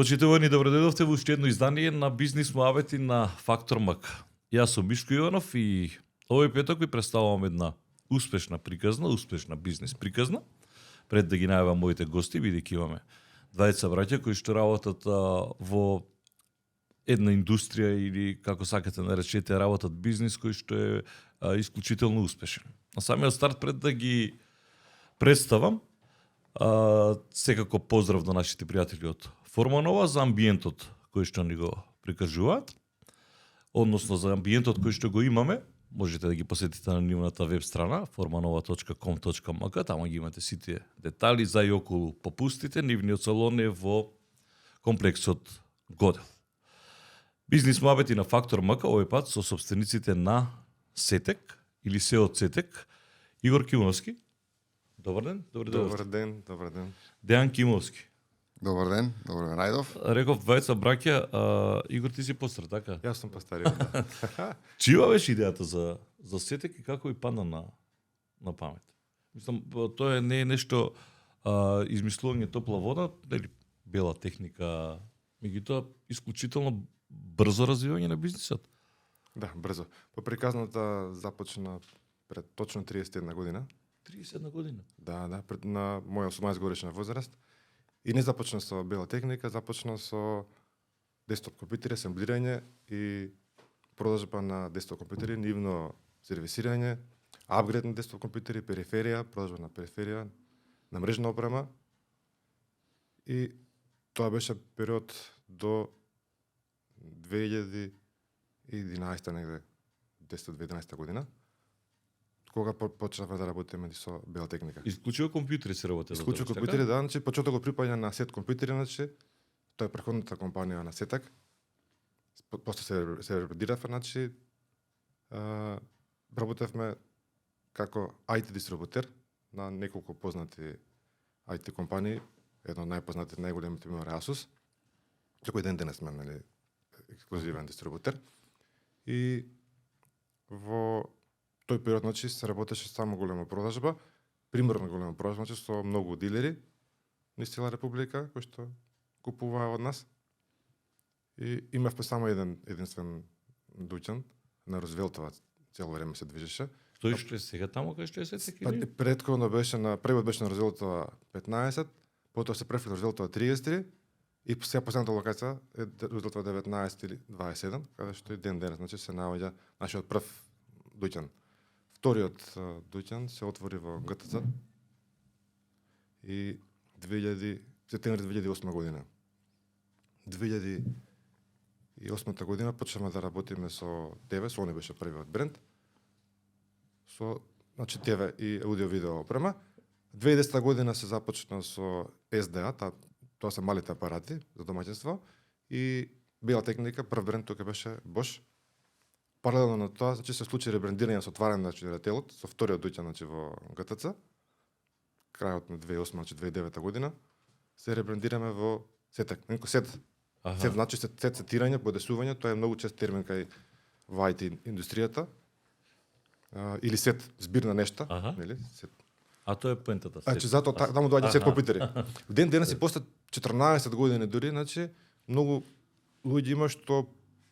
Почитувани, добродојдовте во уште едно издание на Бизнис муавети на Фактор МК. Јас сум Мишко Иванов и овој петок ви представувам една успешна бизнис приказна. Пред да ги најавам моите гости, бидејќи имаме двајца браќа кои што работат во една индустрија или како сакате наречете работат бизнис кој што е исклучително успешен. На самиот старт пред да ги представам, секако поздрав до нашите пријатели од Форманова за амбиентот кој што ни го прикажуваат, односно за амбиентот кој што го имаме. Можете да ги посетите на нивната веб страна formanova.com.mk, таму ги имате сите детали за и околу попустите. Нивниот салон е во комплексот Годел. Бизнис муабети на Фактор МК овој пат со собствениците на Сетек или Сеот Сетек, Игор Кимовски. Добар ден. Добар ден. Дејан Кимовски. Добар ден, Најдов. Реков двајца браќа, Игор ти си постар, така? Јас сум постариот, да. Чија беше идејата за Сетек и како ви падна на памет? Мислам, тоа не е нешто измислување топла вода, нели бела техника, меѓутоа исклучително брзо развивање на бизнисот. Да, брзо. По приказната започна пред точно 31 година. 31 година? Да, пред на моја 18 годишна возраст. И не започна со бела техника, започна со десктоп компјутери, асемблирање и продажба на десктоп компјутери, нивно сервисирање, апгрейд на десктоп компјутери, периферија, продажба на периферија, на мрежна опрема. И тоа беше период до 2011 негде, 10-2011 година, кога почнавме да работиме со бела техника. Исклучиво компјутери се работи. Исклучиво компјутери, да, значи почеток го припаѓа на Сет компјутери, значи тоа е претходната компанија на Сетак. После се ребрандиравме, значи работевме како IT дистрибутер на неколку познати IT компании, една од најпознатите, најголемите има Asus. Тој ден денес сме, нели, ексклузивен дистрибутер. И во тој период, значи, се работеше само голема продажба, примерно голема продажба, значи, со многу дилери низ цела република, кои што купуваа од нас. И имавме само единствен дуќан на Рузвелтова, цело време се движеше. Тој што е сега таму кај што е Сетек или? Претходно беше првиот беше на Рузвелтова 15, потоа се префли на Рузвелтова 33 и сега последната локација е Рузвелтова 19 или 27, каде што и ден денес, значи се наоѓа нашиот прв дуќан. Вториот дуќан се отвори во ГТЦ и септември 2008 година. 2008 година почнавме да работиме со ТВ, со они беше првиот бренд. Со значи ТВ и аудио-видео опрема. 2010 година се започна со SDA, тоа се малите апарати за домаќинство, и бела техника, прв бренд тука беше Bosch. Паралелно на тоа, значи се случи ребрандирање со отварање на рателот, со вториот дуќан, значи во ГТЦ. Крајот на 2008, значи 2009 година, се ребрандираме во Сетек. Сет. Сет значи сет сетирање, подесување, тоа е многу чест термин кај во IT индустријата. Или сет збир на нешта, нели? Сет. А тоа е поентата. Значи затоа таму доаѓа Сет компјутери. Ден денес и после 14 години дури, значи многу луѓе има што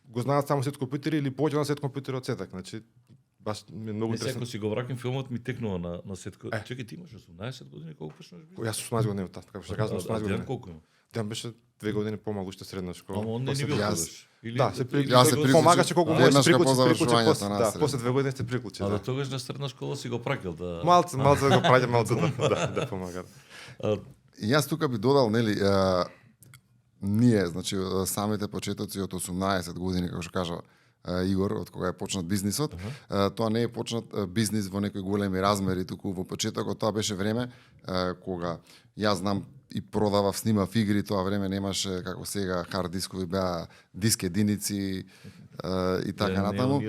го знаат само Сет компјутери или повеќе на Сет компјутери од Сетак, значи баш ми е многу интересно. Секој си го вракам филмот ми текнува на Сет. Чекај, ти имаш 18 години, колку почнаш би? Јас 18 години, така што кажам 18 години. А колку има? Дејан беше 2 години помалку уште средна школа. Ама он не ни бил јас. Да, се помагаше колку може се приклучи после, да, после 2 години се приклучи. А до тогаш на средна школа си го праќал да малце да го праќам, малце да помага. Јас тука би додал, нели, ние, значи самите почетоци од 18 години, како што кажа Игор, од кога е почнат бизнисот, тоа не е почнат бизнис во некои големи размери, туку во почетокот тоа беше време кога јас знам и продавав, снимав игри, тоа време немаше како сега хард дискови, беа диск единици и така натаму.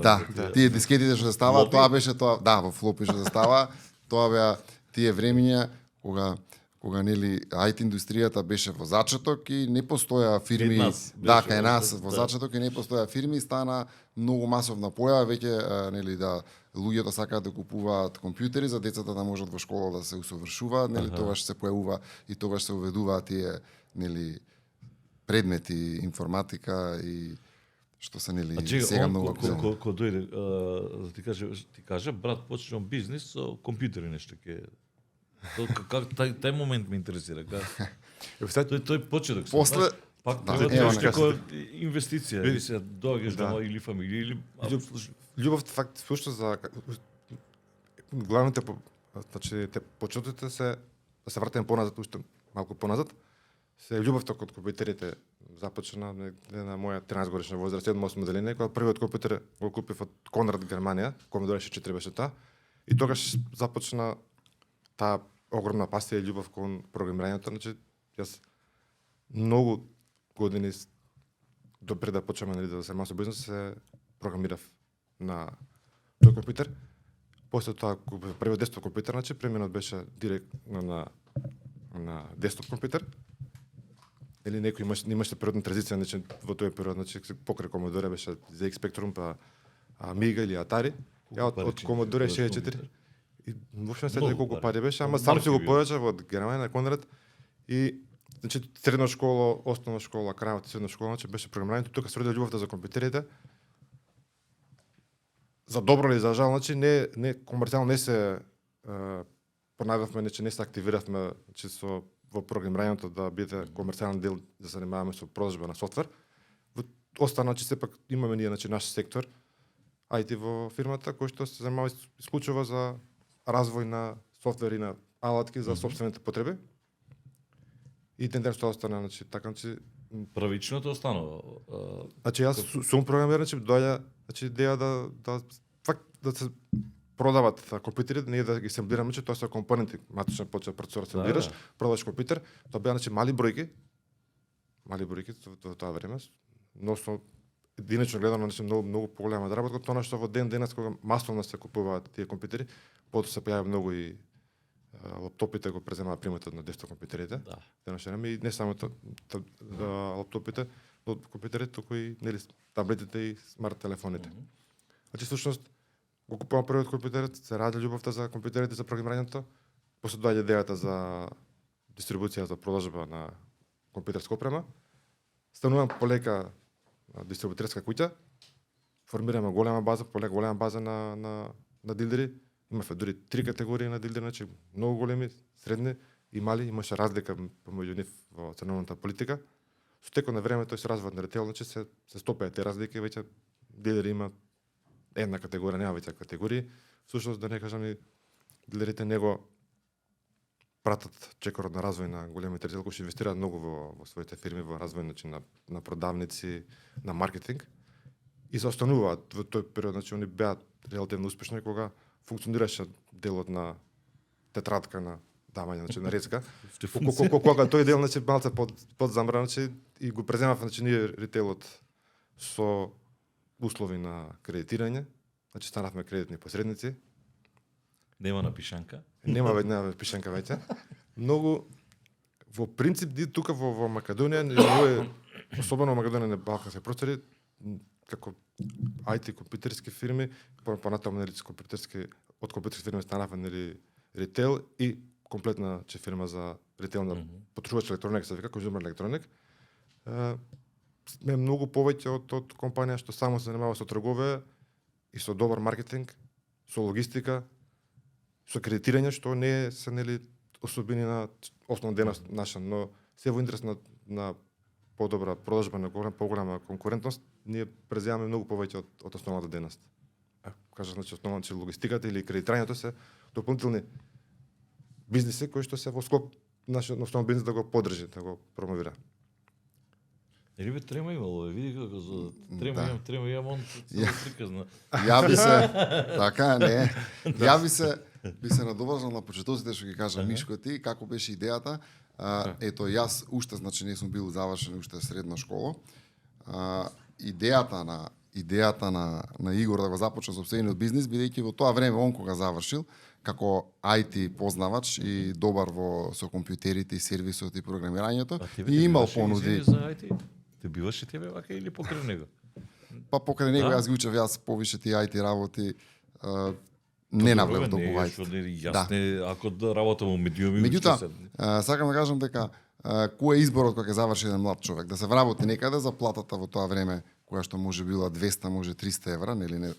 Да, тие дискетите што се става, тоа беше тоа, да, во флопи што се става, тоа беа тие времиња кога нели IT индустријата беше во зачаток и не постоја фирми, кај нас во зачаток и не постоја фирми, стана многу масовна појава, веќе нели да луѓето сакаат да купуваат компјутери за децата да можат во школа да се усовршуваат, нели тогаш се појавува и тогаш се уведуваат тие нели предмети информатика и што се нели сега он многу актуелни. ко дојде, да ти каже, брат, почнувам бизнис со компјутери нешто ќе. Как тај момент ме интересира, тој почеток. После пак да, треба ево, да како инвестиција, или се доаѓаш Да. дома или фамилија или Љубовта факт слуша за главните значи те почетоците се да се вратиме поназад, уште малку поназад. Се љубовта кон компјутерите започна на моја 13 годишна возраст, 7-8 деление, кога првиот компјутер го купив од Конрад Германија, Commodore 64 беше таа, и тогаш започна таа огромна пасија и љубов кон програмирањето. Значи јас многу години допред да почнеме да се занимавам со бизнис се програмирав на тој компјутер. После тоа купив првиот десктоп компјутер, значи преминот беше директно на десктоп компјутер. Или некој имаше природна транзиција, значи во тој период, значи покрај Commodore беше ZX Spectrum, па Amiga или Atari. Ја од Commodore 64 и воопшто не се знае колку пари беше, ама сам си го порачав од Германија на Конрад и значи средна школа, основна школа, крајот средна школа, значи беше програмирањето, тука се роди љубовта за компјутерите. За добро или за жал, значи не комерцијално не се понадавме, значи не се активиравме, значи со во програмирањето да биде комерцијален дел да се занимаваме со продажба на софтвер. Остана, значи сепак имаме ние значи наш сектор IT во фирмата кој што се занимава исклучува за развој на софтвер и на алатки за сопствените потреби. И тенденс тоа остана, значи така, значи правичното останува. Значи јас сум програмер, значи доаѓа значи идеја да се продават компјутери, не да ги асемблираме, че тоа се компоненти, матичен почва процесор асемблираш, продаваш компјутер, тоа беа значи мали бројки во тоа време, но со единично гледано значи многу поголема да работа, тоа што во денес кога масовно се купуваат тие компјутери, потоа се појави многу и лаптопите го преземаа приметот на десктоп компјутерите. Да. Денес и не само лаптопите, но компјутерите, туку и нели таблетите и смарт телефоните. Значи всушност го купувам првиот компјутер, се ради љубовта за компјутерите, за програмирањето, после доаѓа идејата за дистрибуција за продажба на компјутерска опрема. Станувам полека дистрибутерска куќа, формираме голема база на дилдери. Имавме дури 3 категории на дилдери, значи многу големи, средни и мали, имаше разлика помеѓу нив во ценовната политика. Со текот на време тој се развива на ретейл, значи се стопеа тие разлики, веќе дилдери има една категорија, нема веќе категории. Всушност да не кажам и дилерите него пратат чекорот на развој на големите ретейл, кои што инвестираат многу во своите фирми, во развој значи на продавници, на маркетинг и се остануваат во тој период, значи они беа релативно успешни кога функционираше делот на тетрадка на давање, значи на рецка. Кога тој дел значи малце под замран, значи и го преземав значи ние ритейлот со услови на кредитирање, значи станавме кредитни посредници. Нема напишанка. Нема пишанка веќе. Многу во принцип тука во Македонија, особено во Македонија на балкански простори, како IT компјутерски фирми, понатаму нели од компјутерски фирми станавме нели ритейл и комплетна фирма за ритейл на потребувачка електроника, се вика Consumer Electronic. Сме многу повеќе од компанија што само се занимава со трговија и со добар маркетинг, со логистика, со кредитирање, што не се нели особини на основна дејност наша, но се во интерес на подобра продажба, на поголема конкурентност, ние преземаме многу повеќе од основната дејност. Кажа, значи основната логистиката или кредитирањето се дополнителни бизниси кои што се во склоп нашиот основен бизнис да го поддржи, да го промовира. Или бе трема имало, види како за трема имам он приказна. Ја би се така не. Ја би се надоврзал на почетоците што ги кажа Мишко ти, како беше идејата. Ето јас уште значи не сум бил завршен уште средна школа. Идејата на Игор да го започне сопствениот бизнис, бидејќи во тоа време он кога завршил како IT познавач и добар со компјутерите и сервисот и програмирањето, и имал понуди. Ти биваше тебе вака или покрај него? Па покрај него јас ги учев повише ти IT работи. Не навлев толку IT. Да. Ако да работам во медиуми, меѓутоа, сакам да кажам дека кој е изборот кога ќе заврши еден млад човек? Да се вработи некаде за платата во тоа време која што може била 200, може 300 евра, нели не,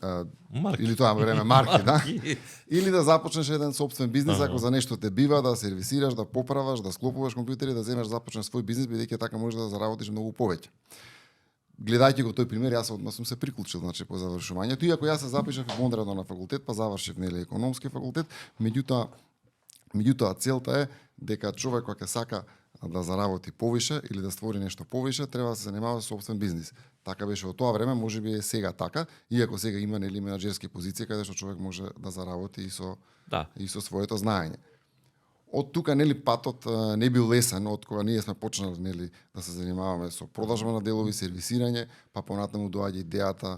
Марки. или тоа време марки, да? Марки. Или да започнеш еден собствен бизнис, ако за нешто те бива, да сервисираш, да поправаш, да склопуваш компјутери, да земеш започнеш свој бизнис, бидејќи така можеш да заработиш многу повеќе. Гледајќи го тој пример, јас одма сум се приклучил, значи по завршувањето, иако јас се запишав и бонредно на факултет, па завршив нели економски факултет, меѓутоа целта е дека човек кога ќе сака да заработи повише или да створи нешто повише, треба да се занимава со собствен бизнис. Така беше во тоа време, можеби е сега така, иако сега има нели менаџерски позиции каде што човек може да заработи и со своето знаење. Од тука нели патот не бил лесен, од кога ние сме почнали нели да се занимаваме со продажба на делови, сервисирање, па понатаму доаѓа идејата,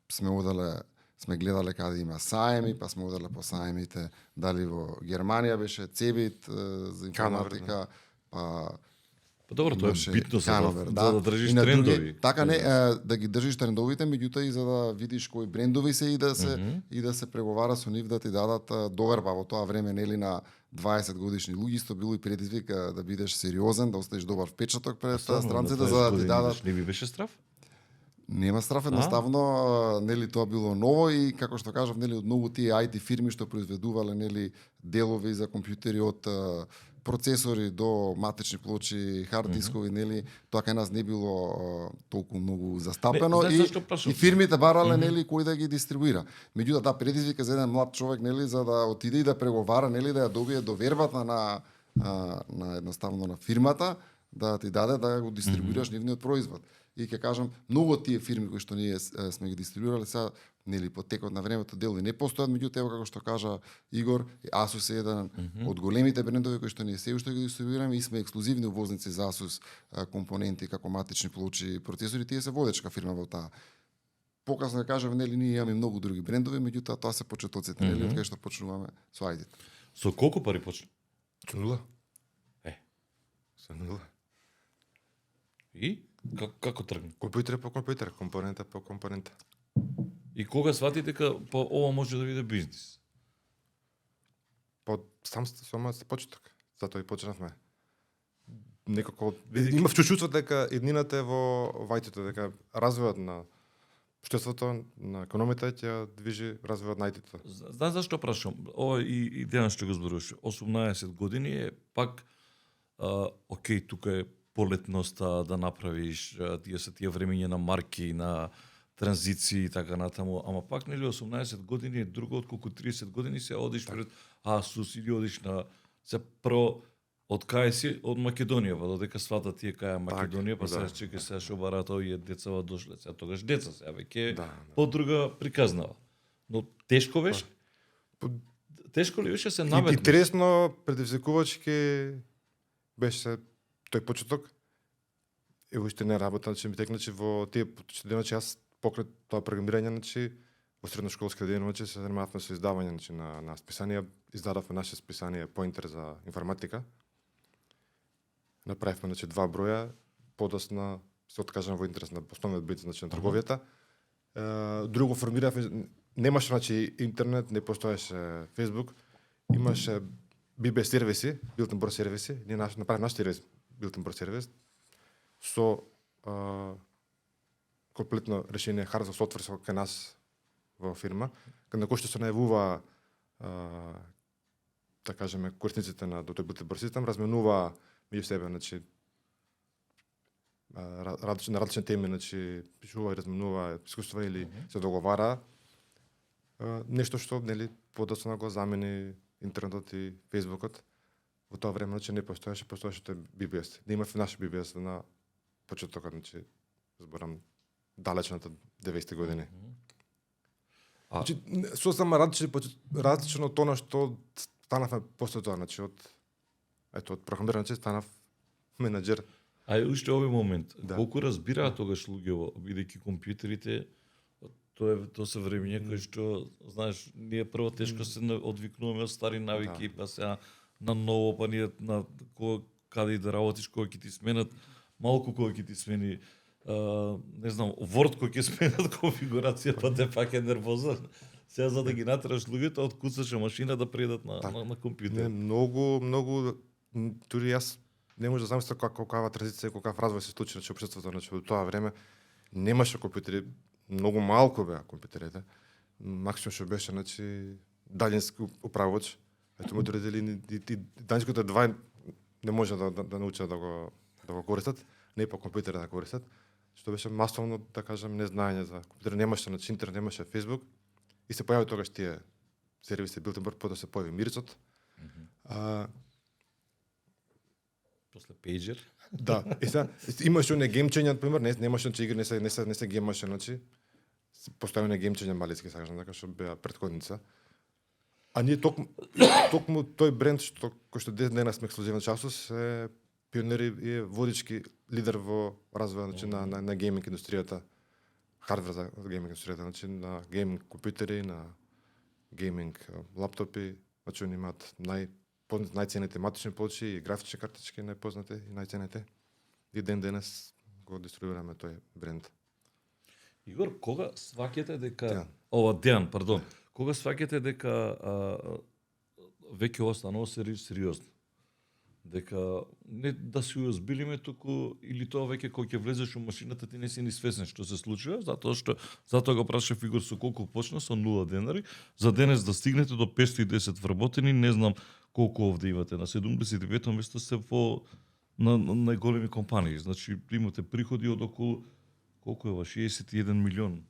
сме гледале каде има саеми, па сме оделе по саемите, дали во Германија беше Цебит за информатика, па добро, тоа е битно за да држиш и на трендови. Други, така не, да ги држиш трендовите, меѓутоа и за да видиш кои брендови се и да се преговара со нив да ти дадат доверба во тоа време нели на 20 годишни луѓе, исто било и предизвик да бидеш сериозен, да оставиш добар впечаток пред странците за да ти дадат. Не би беше страф? Нема страф, едноставно нели тоа било ново и како што кажав нели од многу тие IT фирми што произведувале нели делови за компјутери од процесори до матрични плочи, хард дискови, нели, тоа кај нас не било толку многу застапено и фирмите барале нели кој да ги дистрибуира. Меѓутоа да предизвика за еден млад човек нели за да отиде и да преговара нели да ја добие довербата на едноставно на фирмата да ти даде да го дистрибуираш нивниот производ. И ќе кажам, многу од тие фирми кои што ние сме ги дистрибуирале сега нели по текот на времето дели не постојат, меѓутоа како што кажа Игор, Asus е еден од големите брендови кои што ние се уште ги дистрибуираме и сме ексклузивни увозници за Asus компоненти како матрични плочи, процесори, тие се водечка фирма во таа. Покасно да кажам, нели ние имаме многу други брендови, меѓутоа тоа се почетоците, нели, од кај што почнуваме со IT. Со колку пари почна? Со нула. Со нула. И како тргна? Компјутер по компјутер, компонента по компонента. И кога свати дека по ова може да биде бизнис? По сама почеток. Затоа и почнавме. Некако имав чувството дека еднината е во IT-то, дека развојот на општеството, на економијата ќе движи развојот на IT-то. Знаеш зашто прашам? Ова и Дејан што го зборуваше. 18 години е пак окей, тука е полетноста да направиш, тие времења на марки, на транзиции и така натаму, ама пак нели 18 години е друго отколку 30 години се одиш пред Asus или одиш на се прво од кај си од Македонија, па додека свата тие кај Македонија, па сега чекај сега што барат овие децава дошле, сега тогаш деца сега веќе подруга приказнава. Но тешко беше? Тешко ли беше се наметнеш? Интересно, предизвикувачки беше тој почеток. И уште не работа, значи ми текна, че во тие дена, че јас покрај тоа програмирање, значи во средношколска година, значи се занимававме со издавање, значи на списанија, издадовме наше списание Поинтер за информатика. Направивме значи 2 броја, подосна се откажам во интерес на основниот бит, значи на трговијата. Друго формиравме, немаше значи интернет, не постоеше Facebook, имаше BB сервиси, Built-in Board сервиси, ние направивме наш сервис Built-in Board сервис со комплетно решение hardware софтвер со кај нас во фирма, на кој што се најавува да кажеме корисниците на тој Built-in Board систем, разменува меѓу себе, значи на различни теми, значи пишува и разменува искуства или се договара нешто што нели подоцна го замени интернетот и фејсбукот. Во тоа време значи не постоеше тој BBS. Не имавме наш BBS на почетокот, значи зборам далечната 90-ти години. Значи сосема различно тоа што станавме после тоа, значи од програмирање станав менаџер. А уште овој момент, колку разбираат тогаш луѓе, бидејќи компјутерите тоа се времења кои што знаеш, ние прво тешко се одвикнуваме од стари навики, па сега на ново, па ние на каде и да работиш, кој ќе ти сменат, малку кој ќе ти смени, не знам, Word кој ќе сменат конфигурација, па те пак е нервозен. Сега за да ги натераш луѓето, откуцаше машина да предат на компјутер. Не, многу, дури јас не може да замислам какава транзиција и какав развој се случи на општеството, значи во тоа време немаше компјутери, многу малку беа компјутерите. Максимум што беше, значи, далински управувач. Ето моите родители и далинското 2 не може да научат да го користат, не по компјутер да користат, што беше масовно, да кажам, незнаење за компјутер. Немаше, значи, интернет, немаше Facebook и се појави тогаш тие сервиси Билтенберг, потоа се појави Мирцот. После пейджер. Да, и сега имаше оне геймчења, например, немаше игри, не се геймаше, значи постојано не геймчења малицки, кажам, дека што беа претходница. А ние токму тој бренд кој што денес сме ексклузивен часус е пионери и е водички лидер во развојот, значи на гейминг индустријата, хардвер за гейминг индустријата, значи на гейминг компјутери, на гейминг лаптопи, значи они имаат најценните тематични плочи и графични картички, најпознати и најценните. И денес го дистрибуираме тој бренд. Игор, кога сваќате дека Дејан. кога сваќате дека веќе останало сериозно? Дека не да се уозбилиме, туку или тоа веќе кога ќе влезеш во машината ти не си ни свесен што се случува, затоа го прашав Игор со колку почна, со 0 денари, за денес да стигнете до 510 вработени, не знам колку овде имате, на 75-то место се на најголеми компании, значи имате приходи од околу колку е 61 милион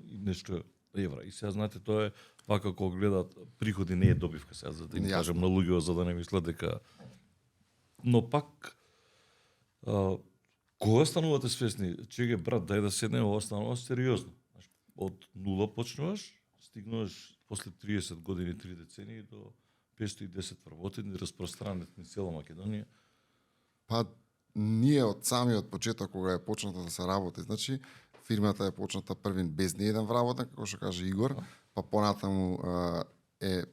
и нешто евра. И сега знаете, тоа е пак ако гледаат приходи не е добивка сега, за да им кажам на луѓето за да не мислат дека. Но пак кога станувате свесни, чеге брат, дај да седнеме, ова станува сериозно. Од нула почнуваш, стигнуваш после 30 години, 3 децении до 510 вработени, распространет низ цела Македонија. Па ние од самиот почеток кога е почната да се работи, значи фирмата е почната првин без ни еден вработен, како што каже Игор, па понатаму е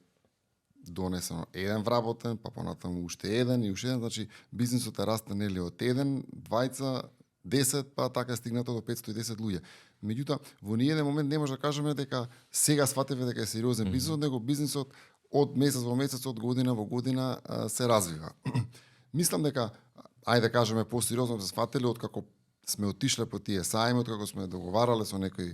донесено еден вработен, па понатаму уште еден и уште еден, значи бизнисот е расте нели од еден, двајца, 10, па така е стигнато до 510 луѓе. Меѓутоа, во ниеден момент не може да кажеме дека сега сватеве дека е сериозен бизнисот, него бизнисот од месец во месец, од година во година се развива. Мислам дека, ајде да кажеме посериозно се свателе од како сме отишле по тие сајми, од како сме договарале со некои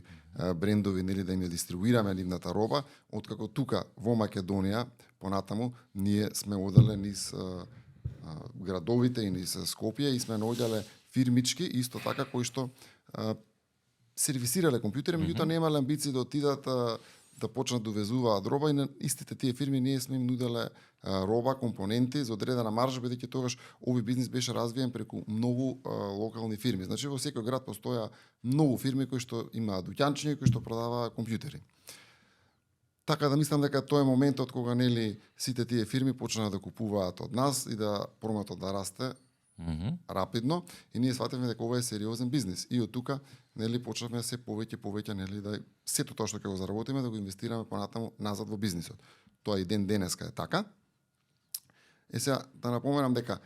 брендови нели да им ја дистрибуираме нивната роба, од како тука во Македонија понатаму ние сме оделе низ градовите и низ Скопје и сме наоѓале фирмички исто така кои што сервисирале компјутери, меѓутоа немале амбиции да отидат да почнат да увезуваат роба и на истите тие фирми ние сме им нуделе роба, компоненти за одредена маржа, бидејќи тогаш овој бизнис беше развиен преку многу локални фирми. Значи во секој град постоја многу фирми кои што имаат дуќанчиња и кои што продаваат компјутери. Така да мислам дека тоа е моментот кога нели сите тие фирми почнаа да купуваат од нас и да проматот да расте рапидно и ние сватевме дека ова е сериозен бизнис. И од тука нели почнавме се повеќе нели да сето тоа што ќе го заработиме да го инвестираме понатаму назад во бизнисот. Тоа и денеска е така. Сега да напоменам дека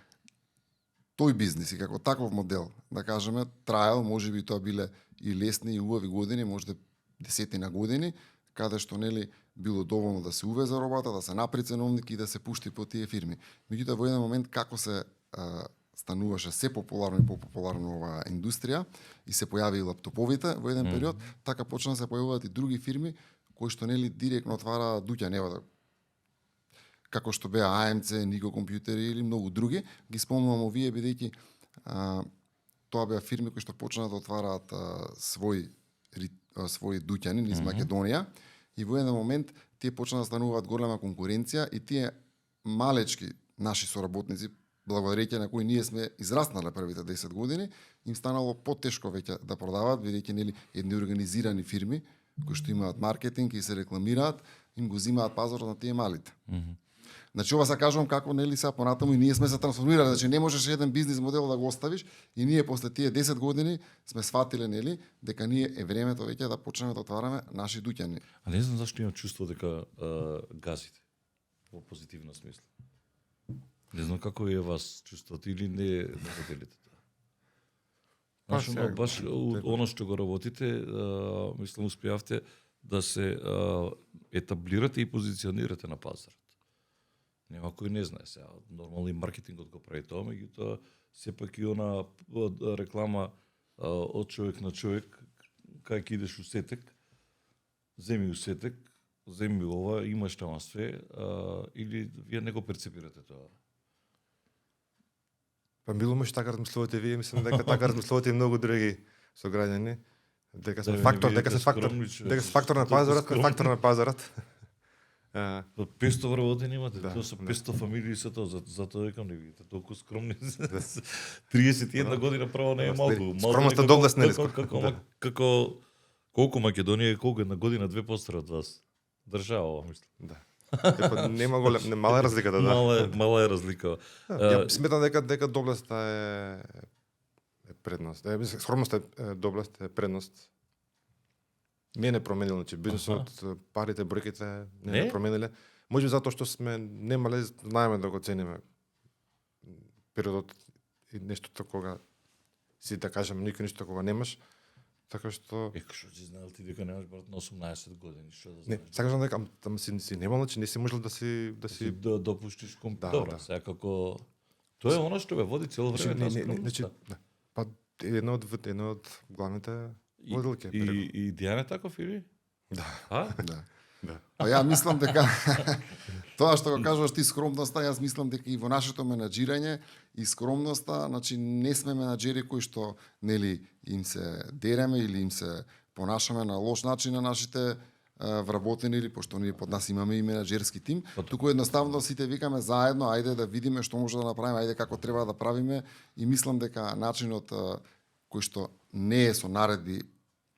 тој бизнис и како таков модел, да кажеме, траел, можеби тоа биле и лесни и убави години, можда десетина години, каде што нели било доволно да се увезе робата, да се напри ценовник и да се пушти по тие фирми. Меѓутоа во еден момент како се стануваше се популарно и популарно оваа индустрија и се појави и лаптоповите во еден период, така почна да се појавуваат и други фирми кои што нели директно отвара дуќа, нема да како што беа AMC, Nigo компјутери или многу други, ги спомнувам овие бидејќи тоа беа фирми кои што почнаа да отвараат своји дуќани низ Македонија и во еден момент тие почнаа да стануваат голема конкуренција и тие малечки наши соработници благодарејќи на кои ние сме израснале првите 10 години, им станало потешко веќе да продаваат, бидејќи нели едни организирани фирми кои што имаат маркетинг и се рекламираат, им го земаат пазарот на тие малите. Значи ова се кажувам како нели сега понатаму и ние сме се трансформирале, значи не можеш еден бизнис модел да го оставиш и ние после тие 10 години сме сватиле нели дека ние е времето веќе да почнеме да отвараме наши дуќани. А не знам зашто имам чувство дека газите во позитивна смисла. Не знам како е вас чувството или не поделите тоа. Баш оно што го работите, мислам успеавте да се етаблирате и позиционирате на пазарот. Нема кој не знае сега. Нормално и маркетингот го прави тоа, меѓутоа сепак и она реклама од човек на човек, кај ќе идеш у Сетек, земи у Сетек, земи ова, имаш тама све, или вие не го перцепирате тоа? Па било може така размислувате вие, мислам дека така размислувате и многу други сограѓани. Дека сме Да, фактор, вие дека се сте фактор, скромни, човек, дека се фактор на толку пазарот, скромни. фактор на пазарот. 500 вработени имате, Да, тоа се да. 500 фамилии се тоа, затоа викам не видите, толку скромни. 31 година право не е Да, малку. скромноста Малку доблест, нели? како колку Македонија е колку една година две постара од вас. Држава, мислам. Да. Тепа нема не мала е разликата, да. Мала е разлика. Ја сметам дека доблеста е предност. Мислам, скромноста е доблест, е предност. Не променило, значи бизнисот, парите, бројките не промениле. Може би затоа што сме немале, знаеме да го цениме периодот и нештото кога си да кажем никој ништо кога немаш. Така што Што си знаел ти дека немаш брат на 18 години, што да не, знаеш? сакаш дека таму си немал, значи не си можел да си Да допуштиш Да, Добро, да. сега како тоа е она што бе води цело време таа скромноста. да. Па едно од главните водилки. И Дијана е таков или? Да. А? Да. Да. Па ја мислам дека тоа што го кажуваш ти скромноста, јас мислам дека и во нашето менаџирање и скромноста, значи не сме менаџери кои што нели им се дереме или им се понашаме на лош начин на нашите вработени, или пошто ние под нас имаме и менаџерски тим, туку едноставно сите викаме заедно, ајде да видиме што може да направиме, ајде како треба да правиме, и мислам дека начинот кој што не е со наредби,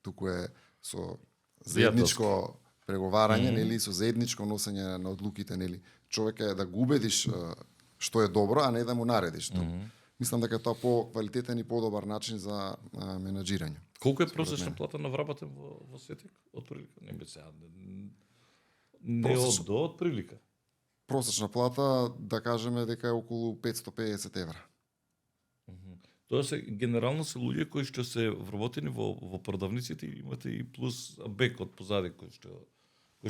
туку е со заедничко преговарање, нели, со заедничко носење на одлуките, нели. Човек е да го убедиш што е добро, а не да му наредиш. Мислам дека тоа по-квалитетен и подобар начин за менаџирање. Колку е просечна плата на вработен во Сетик? Од прилика, не бе сега. Не од до, од прилика. Просечна плата, да кажеме дека е околу 550 евра. Тоа се генерално се луѓе кои што се вработени во продавниците, имате и плюс бек од позади кои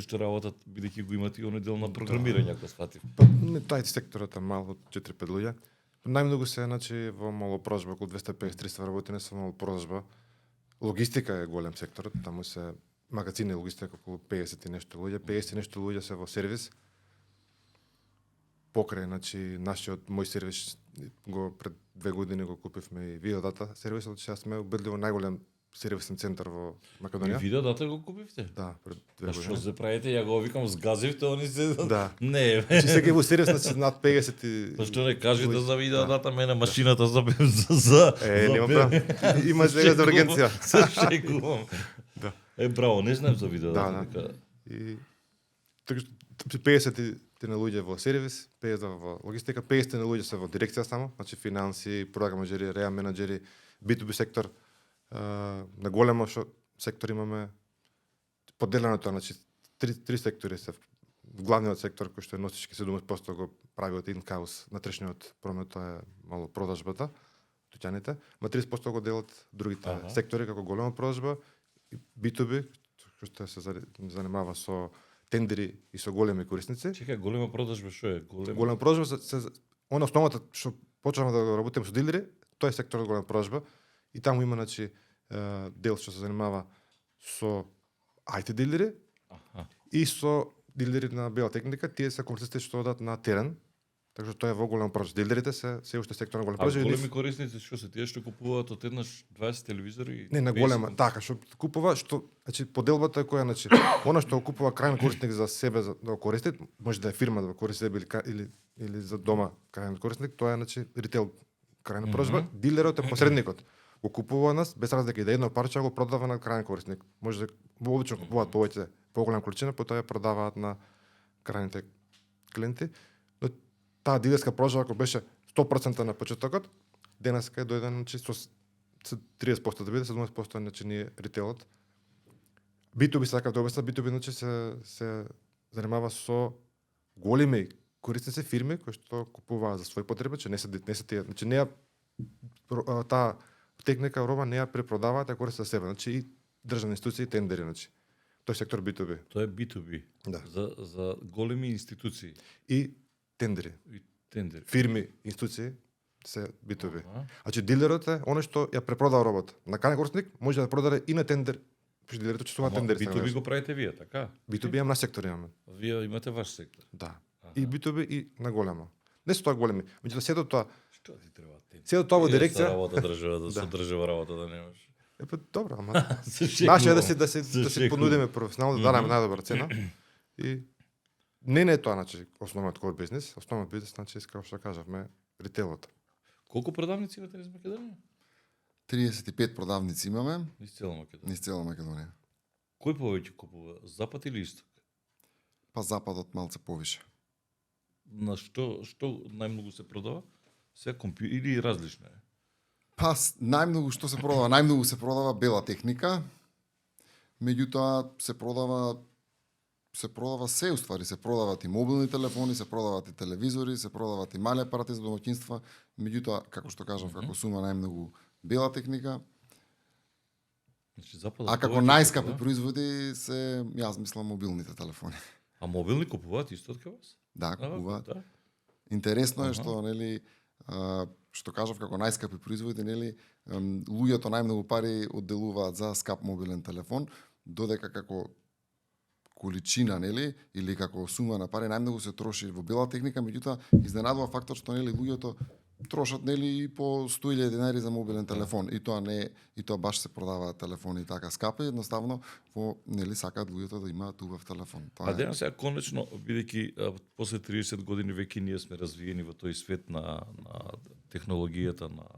што работат, бидејќи го имате и оној дел на програмирање, ако сватив. Па не тај секторот е мал од 4-5 луѓе. Најмногу се значи во малопродажба, околу 250-300 вработени се малопродажба. Логистика е голем секторот, таму се магазини логистика околу 50 и нешто луѓе, 50 и нешто луѓе се во сервис. Покрај, значи, нашиот мој сервис го пред 2 години го купивме и Видеодата сервисот, че сме убедливо најголем сервисен центар во И Македонија. Видеодата го купивте? Да, пред 2 А што години. се правите? Ја го викам сгазивте, они се... Да. Не, Че сега во сервис значи над 50 и... Па што не кажете луѓе. за Видеодата, мене машината за нема прав. Има сега за ургенција. Се шегувам. Да. Браво, не знам за Видеодата. Да, дека... И така што 50 на луѓе во сервис, 50 во логистика, 50 на луѓе се во дирекција само, значи финанси, програм менеджери, реал менеджери, B2B сектор. На големо сектор имаме поделено тоа, значи три сектори се. Главниот сектор кој што е носички 70% го прави од инкаус на трешниот промет, тоа е мало продажбата, туќаните, ма 30% го делат другите сектори како голема продажба и B2B, кој што се занимава со тендери и со големи корисници. Чекај, голема продажба што е? Голема продажба она основата што почнавме да работиме со дилери, тоа е секторот голема продажба и таму има значи дел што се занимава со IT дилери и со дилери на бела техника, тие се корисници што одат на терен. Така што тоа е во голема продажба. Дилерите се уште сектор на голема А продажба. големи корисници што се тие што купуваат од еднаш 20 телевизори? Не, на 50? голема, така, што купува, што, значи, поделбата е која, значи, она што купува крајен корисник за себе за да го користи, може да е фирма да го користи себе или за дома крајен корисник, тоа е, значи, ритейл крајна продажба, дилерот е посредникот. Го купува нас, без разлика и да едно парче го продава на крајен корисник. Може да обично купуваат повеќе, поголема количина, потоа ја продаваат на крајните клиенти. Но таа дилерска продажба ако беше 100% на почетокот, денеска е дојден значи со 30% да биде, 70% значи ние ритейлот. B2B сакав да обяснам, B2B значи се занимава со големи корисници фирми кои што купуваат за своји потреби, че не се тие, значи не ја таа техника роба не ја препродаваат, ја користат за себе, значи и државни институции, тендери, значи. Тој сектор B2B. Тоа е B2B. Да. За големи институции. И тендери. И тендери. Фирми, институции се B2B. Аха. Значи дилерот е оној што ја препродава робот. На крајен корисник може да продаде и на тендер. При дилерот учествува Ама тендери. B2B го правите вие, така? B2B имам на сектор имаме. Вие имате ваш сектор. Да. Аха. И B2B и на големо. Не се тоа големи. Меѓутоа сето тоа, Што ти треба тендер? сето тоа во дирекција. Работа држава, да Да. со држава работа да немаш. Епа добро, ама Се наше е да шегувам. се Се се понудиме професионално, да дадеме најдобра цена. И не е тоа значи основниот кор бизнес, основниот бизнес значи како што кажавме, ритейлот. Колку продавници имате низ Македонија? 35 продавници имаме Низ цела Македонија. низ цела Македонија. Кој повеќе купува, запад или исток? Па западот малце повише. На што најмногу се продава? Сега или различно е? Па најмногу што се продава, најмногу се продава бела техника. Меѓутоа се продава се уствари, се продават и мобилни телефони, се продават и телевизори, се продават и мали апарати за домаќинства. Меѓутоа, како што кажав, како сума најмногу бела техника, Значи западот. а како повеќе најскапи купува. производи се, јас мислам, мобилните телефони. А мобилни купуваат исто од кај вас? Да, купуваат. Да. Интересно е Аха. што нели што кажав како најскапи производи, нели луѓето најмногу пари одделуваат за скап мобилен телефон, додека како количина, нели, или како сума на пари најмногу се троши во бела техника, меѓутоа изненадува фактот што нели луѓето трошат нели и по 100.000 денари за мобилен телефон, и тоа не и тоа баш се продаваат телефони така скапи, едноставно во нели сакаат луѓето да имаат убав телефон. А денес сега конечно, бидејќи после 30 години веќе ние сме развиени во тој свет на технологијата, на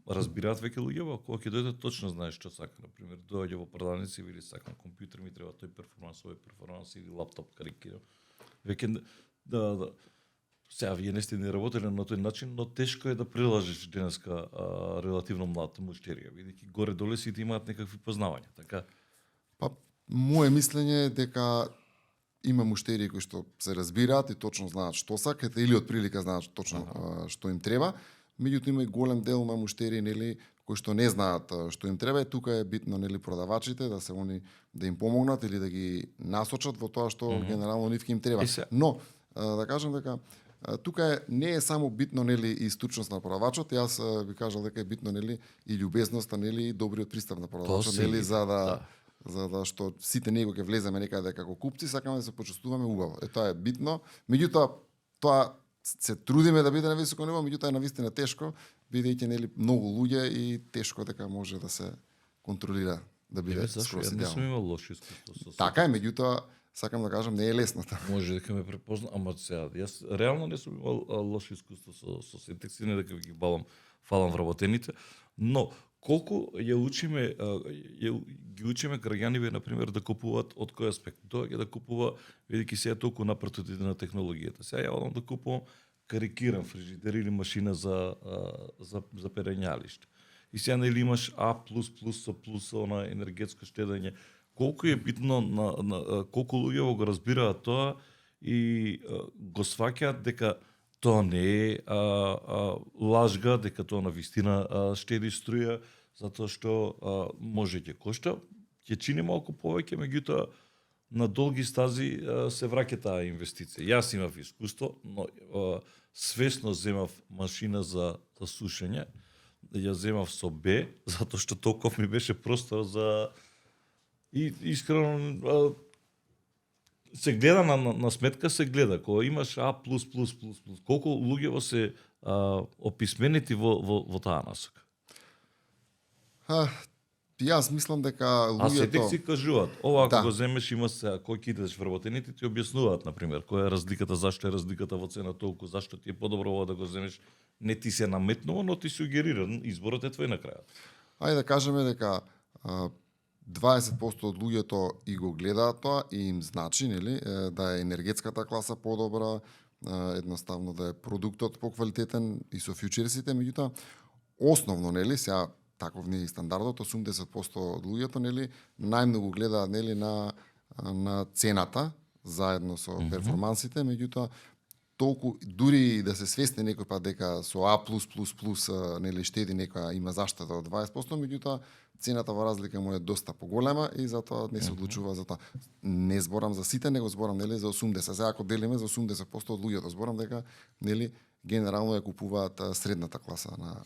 разбираат веќе луѓето, кога ќе дојде точно знаеш што сака. Например, доаѓа во продавница и види сакам компјутер, ми треба тој перформанс, овој перформанс или лаптоп карикирам. Веќе да. Сега вие не сте ни работеле на тој начин, но тешко е да приложиш денеска релативно млад муштерија, бидејќи горе доле сите имаат некакви познавања, така? Па, мое мислење е дека има муштерии кои што се разбираат и точно знаат што сакат или од прилика знаат точно што им треба. Меѓутоа има и голем дел на муштерии нели кои што не знаат што им треба, и тука е битно нели продавачите да се они да им помогнат или да ги насочат во тоа што генерално нивке им треба. Но да кажам дека тука не е само битно нели и стручност на продавачот, јас би кажал дека е битно нели и љубезноста нели и добриот пристап на продавачот нели за да што сите него ќе влеземе некаде како купци, сакаме да се почувствуваме убаво. Тоа е битно. Меѓутоа тоа се трудиме да биде на високо ниво, меѓутоа е навистина тешко, бидејќи нели многу луѓе и тешко дека може да се контролира да биде Зашто јас не сум имал лошо искуство со Така е, меѓутоа сакам да кажам не е лесно тоа. Може дека ме препозна, ама сега јас реално не сум имал лошо искуство со синтекси, не дека ги фалам вработените, но колку ги учиме граѓаниве на пример да купуваат од кој аспект? Доаѓа да купува бидејќи сега толку напред отиде на технологијата. Сега ја одам да купувам карикиран фрижидер или машина за перењалиште. И сега нели имаш А++ со плюс на енергетско штедење. Колку е битно на колку луѓе го разбираат тоа и го сваќаат дека тоа не е лажга, дека тоа на вистина штеди струја, затоа што може ќе кошта, ќе чини малку повеќе, меѓутоа на долги стази се враќа таа инвестиција. Јас имав искуство, но свесно земав машина за сушење, ја земав со Б, затоа што толков ми беше простор за и искрено се гледа на сметка, се гледа кога имаш А++++, колку луѓе се описменети во таа насока. Јас мислам дека А сите луѓето си кажуваат, ова ако Да. го земеш има се кој ќе идеш вработените ти објаснуваат на пример која е разликата, зашто е разликата во цена толку, зашто ти е подобро ова да го земеш, не ти се наметнува, но ти сугериран, изборот е твој на крајот. Ајде да кажеме дека 20% од луѓето и го гледаат тоа и им значи, нели, да е енергетската класа подобра, едноставно да е продуктот поквалитетен и со фјучерсите, меѓутоа основно, нели, сега таков не е стандардот, 80% од луѓето, нели, најмногу гледаат, нели, на цената заедно со перформансите, меѓутоа толку дури да се свесни некој пат дека со А+++, нели штеди некоја има заштата од 20%, меѓутоа цената во разлика му е доста поголема и затоа не се одлучува за тоа. Не зборам за сите, него зборам нели за 80. Сега ако делиме за 80% од луѓето, зборам дека нели генерално ја купуваат средната класа на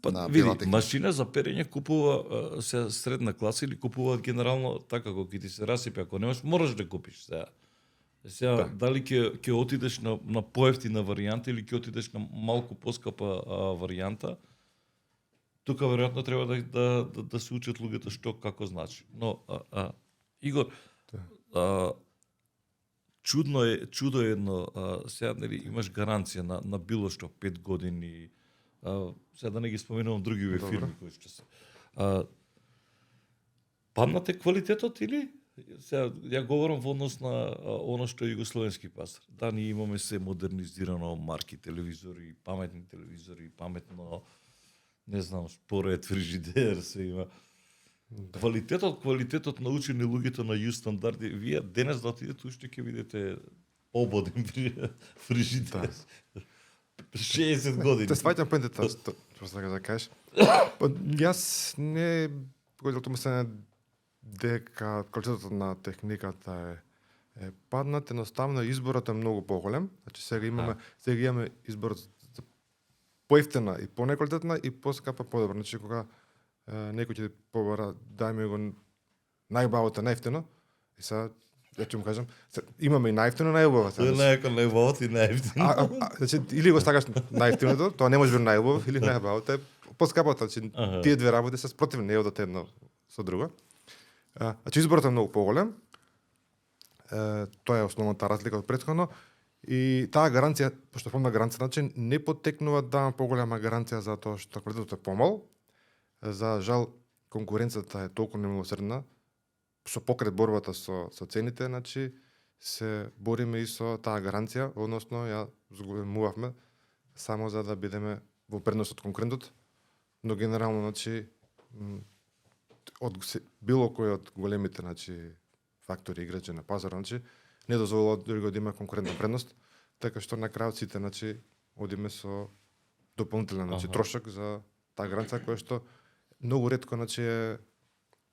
Па, види, машина за перење купува се средна класа или купуваат генерално така како ќе ти се расипе, ако немаш мораш да купиш сега. Сега дали ќе отидеш на поевтина варијанта или ќе отидеш на малку поскапа варијанта, тука веројатно треба да се учат луѓето што како значи. Но Игор, чудо е едно, сега нели имаш гаранција на било што 5 години. Сега да не ги споменувам другиве фирми кои што се. Паднате квалитетот или? Сега ја говорам во однос на оно што е југословенски пазар. Да, ние имаме се модернизирано марки телевизори, паметни телевизори, паметно не знам, според фрижидер се има. Да. Квалитетот на учени луѓето на ју стандарди. Вие денес да отидете уште ќе видите ободен фрижидер. Да. 60 години. Те сваќам поентата, што сакаш да кажеш. Па јас не годилото мислење дека квалитетот на техниката е паднат, едноставно изборот е многу поголем. Значи сега имаме избор за поевтина и понеквалитетна и поскапа подобра. Значи кога некој ќе побара дај ми го најбавото најевтино и сега ја ќе му кажам, имаме и најевтино и најубаво. Најубавото и најевтино. Значи или го сакаш најевтиното, тоа не може да биде најубаво, или најубавото е поскапото. Значи тие две работи се спротивни, не одат едно со друго. Значи изборот е многу поголем. Тоа е основната разлика од претходно. И таа гаранција, пошто помна гаранција, значи не поттекнува да има поголема гаранција за тоа што квалитетот е помал. За жал конкуренцијата е толку немилосредна. Со покрај борбата со цените, значи се бориме и со таа гаранција, односно ја зголемувавме само за да бидеме во предност од конкурентот, но генерално значи било кој од големите фактори играчи на пазарот не дозволува друго да има конкурентна предност, така што на крајот сите одиме со дополнителен трошок за таа гаранција која што многу ретко е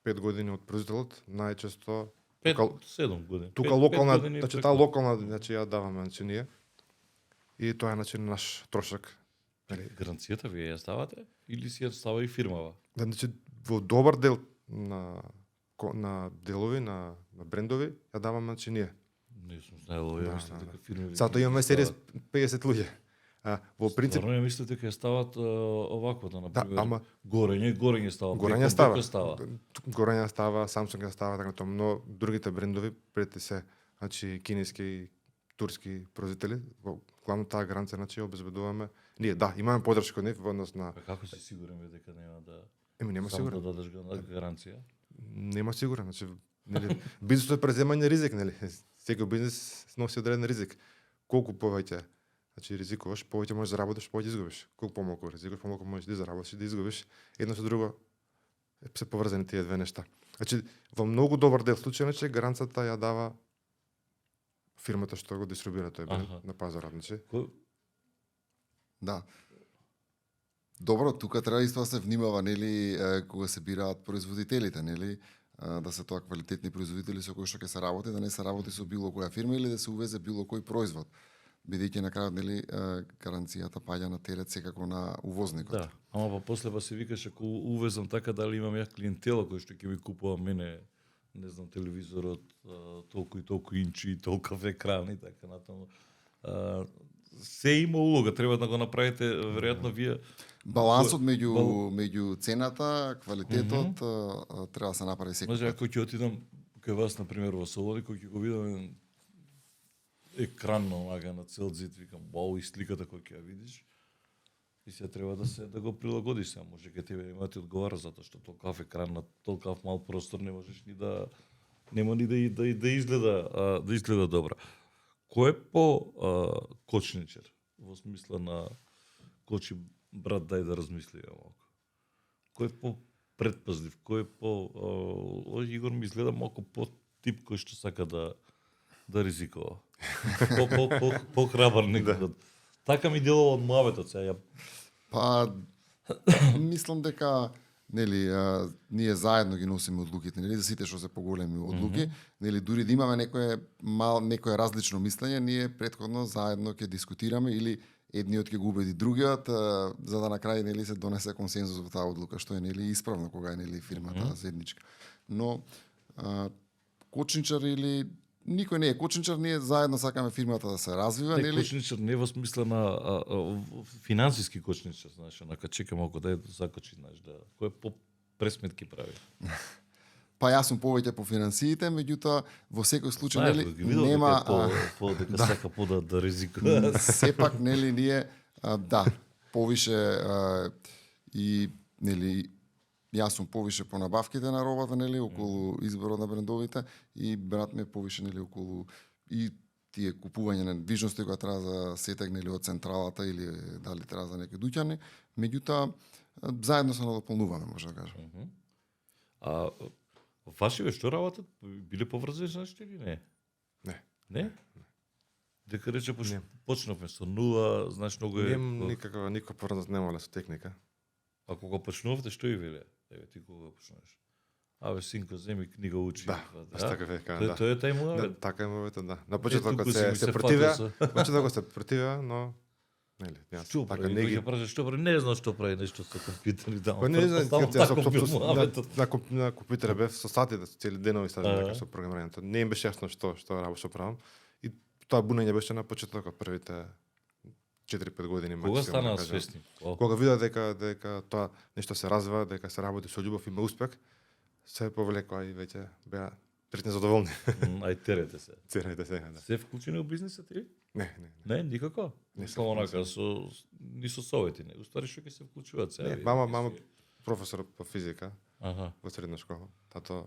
5 години од производителот, најчесто 7 години. Тука локална, таа локална ја даваме ние. И тоа е наш трошок. Гаранцијата вие ја ставате или си ја става и фирмава? Во добар дел на делови, на брендови, ја даваме ние. Не сум знаел, ја мислам дека фирми. Затоа имаме серија 50 луѓе. Во принцип, Стварно ја мислите дека ја стават овакво да например. Горење става. Горење става. Горење става, Samsung ја става, така тоа, но другите брендови прети се, кинески и турски производители, во главно таа гаранција обезбедуваме. Ние имаме поддршка од нив во однос на. Како си сигурен дека нема да нема сигурен да дадеш гаранција? Нема сигурен, бизнисот е преземање ризик, Секој бизнес носи одреден ризик. Колку повеќе ризикуваш, повеќе можеш да заработиш, повеќе изгубиш. Колку помалку ризикуваш, помалку можеш да заработиш и да изгубиш. Едно со друго се поврзани тие две нешта. Во многу добар дел случаи, гаранцијата ја дава фирмата што го дистрибуира тој бренд на пазарот, Да. Добро, тука треба исто да се внимава, кога се бираат производителите, да се тоа квалитетни производители со кои што ќе се работи, да не се работи со било која фирма или да се увезе било кој производ. Бидејќи на крајот гаранцијата паѓа на терет секако на увозникот. Да, ама после се викаш ако увезам така дали имам ја клиентела кој што ќе ми купува мене, не знам, телевизорот толку и толку инчи, толков екран и така натаму. Се има улога, треба да го направите веројатно вие. Балансот меѓу цената, квалитетот треба да се направи секој. Може ако ќе отидам кај вас на пример во Солони, кој ќе го видам екран на цел зид, викам, вау, и сликата кој ќе ја видиш. И сега треба да го прилагодиш сега. Може ке тебе нема ти одговара затоа што толкав екран на толкав мал простор не можеш ни да нема ни да изгледа добро. Кој е по кочничар во смисла на кочи брат дај да размислиме малку. Кој е по предпазлив, кој е по Игор ми изгледа малку по тип кој што сака да да ризикува. По-храбар некој. Така ми делува од муабетот сега. Па мислам дека нели ние заедно ги носиме одлуките, нели за сите што се поголеми одлуки, нели дури да имаме некое различно мислење, ние претходно заедно ќе дискутираме или едниот ќе го убеди другиот, за да на крај нели се донесе консензус во таа одлука, што е нели исправно кога е нели фирмата заедничка. Но кочничар или никој не е кочничар, ние заедно сакаме фирмата да се развива, Не нели? кочничар не во смисла на финансиски кочничар, знаеш, онака чекам ако да закочи, знаеш, да кој по пресметки прави. Па јас сум повеќе по финансиите, меѓутоа во секој случај Знаеш, нели ги видов нема дека по дека сака да ризикува. сепак нели ние да повише и нели јас сум повише по набавките на робата, нели, околу изборот на брендовите и брат ми е повише нели околу и тие купување на движности кога треба за сетек нели од централата или дали треба за некои дуќани, меѓутоа заедно се надополнуваме, може да кажам. А вашиве што работат? Биле поврзани со нешто или не? Не. Не? Дека рече почнавме со нула, знаеш многу е. Никаква поврзаност немале со техника. А кога почнувавте што и веле? Еве ти кога почнуваш? Абе синко земи книга учи. Да, така века, да. Тоа е тај му Да, така е мовето, да. На почетокот туку си ми се се противеа, фатил почетокот се противеа, но нели, јас Што така прави? не ги Ќе прашаш што прави? Не знам што прави нешто со компјутери да. Па не знам, Така на компјутер бев со сати да цели денови стажам дека Ага. со програмирањето. Не им беше јасно што работам, што правам. И тоа бунење беше на почетокот првите 4-5 години Кога максимум, станаа да кажам. свесни? О, Кога видов дека тоа нешто се развива, дека се работи со љубов, има успех, се повлекоа и веќе беа притни задоволни. Ај терете се. Цените сега, да. Се вклучени во бизнисот или? Не, не. Не, никако. Не Само сум онака ни со совети, не. Уствари што ќе се вклучуваат сега. Не, мама професор по физика Аха. во средна школа. Тато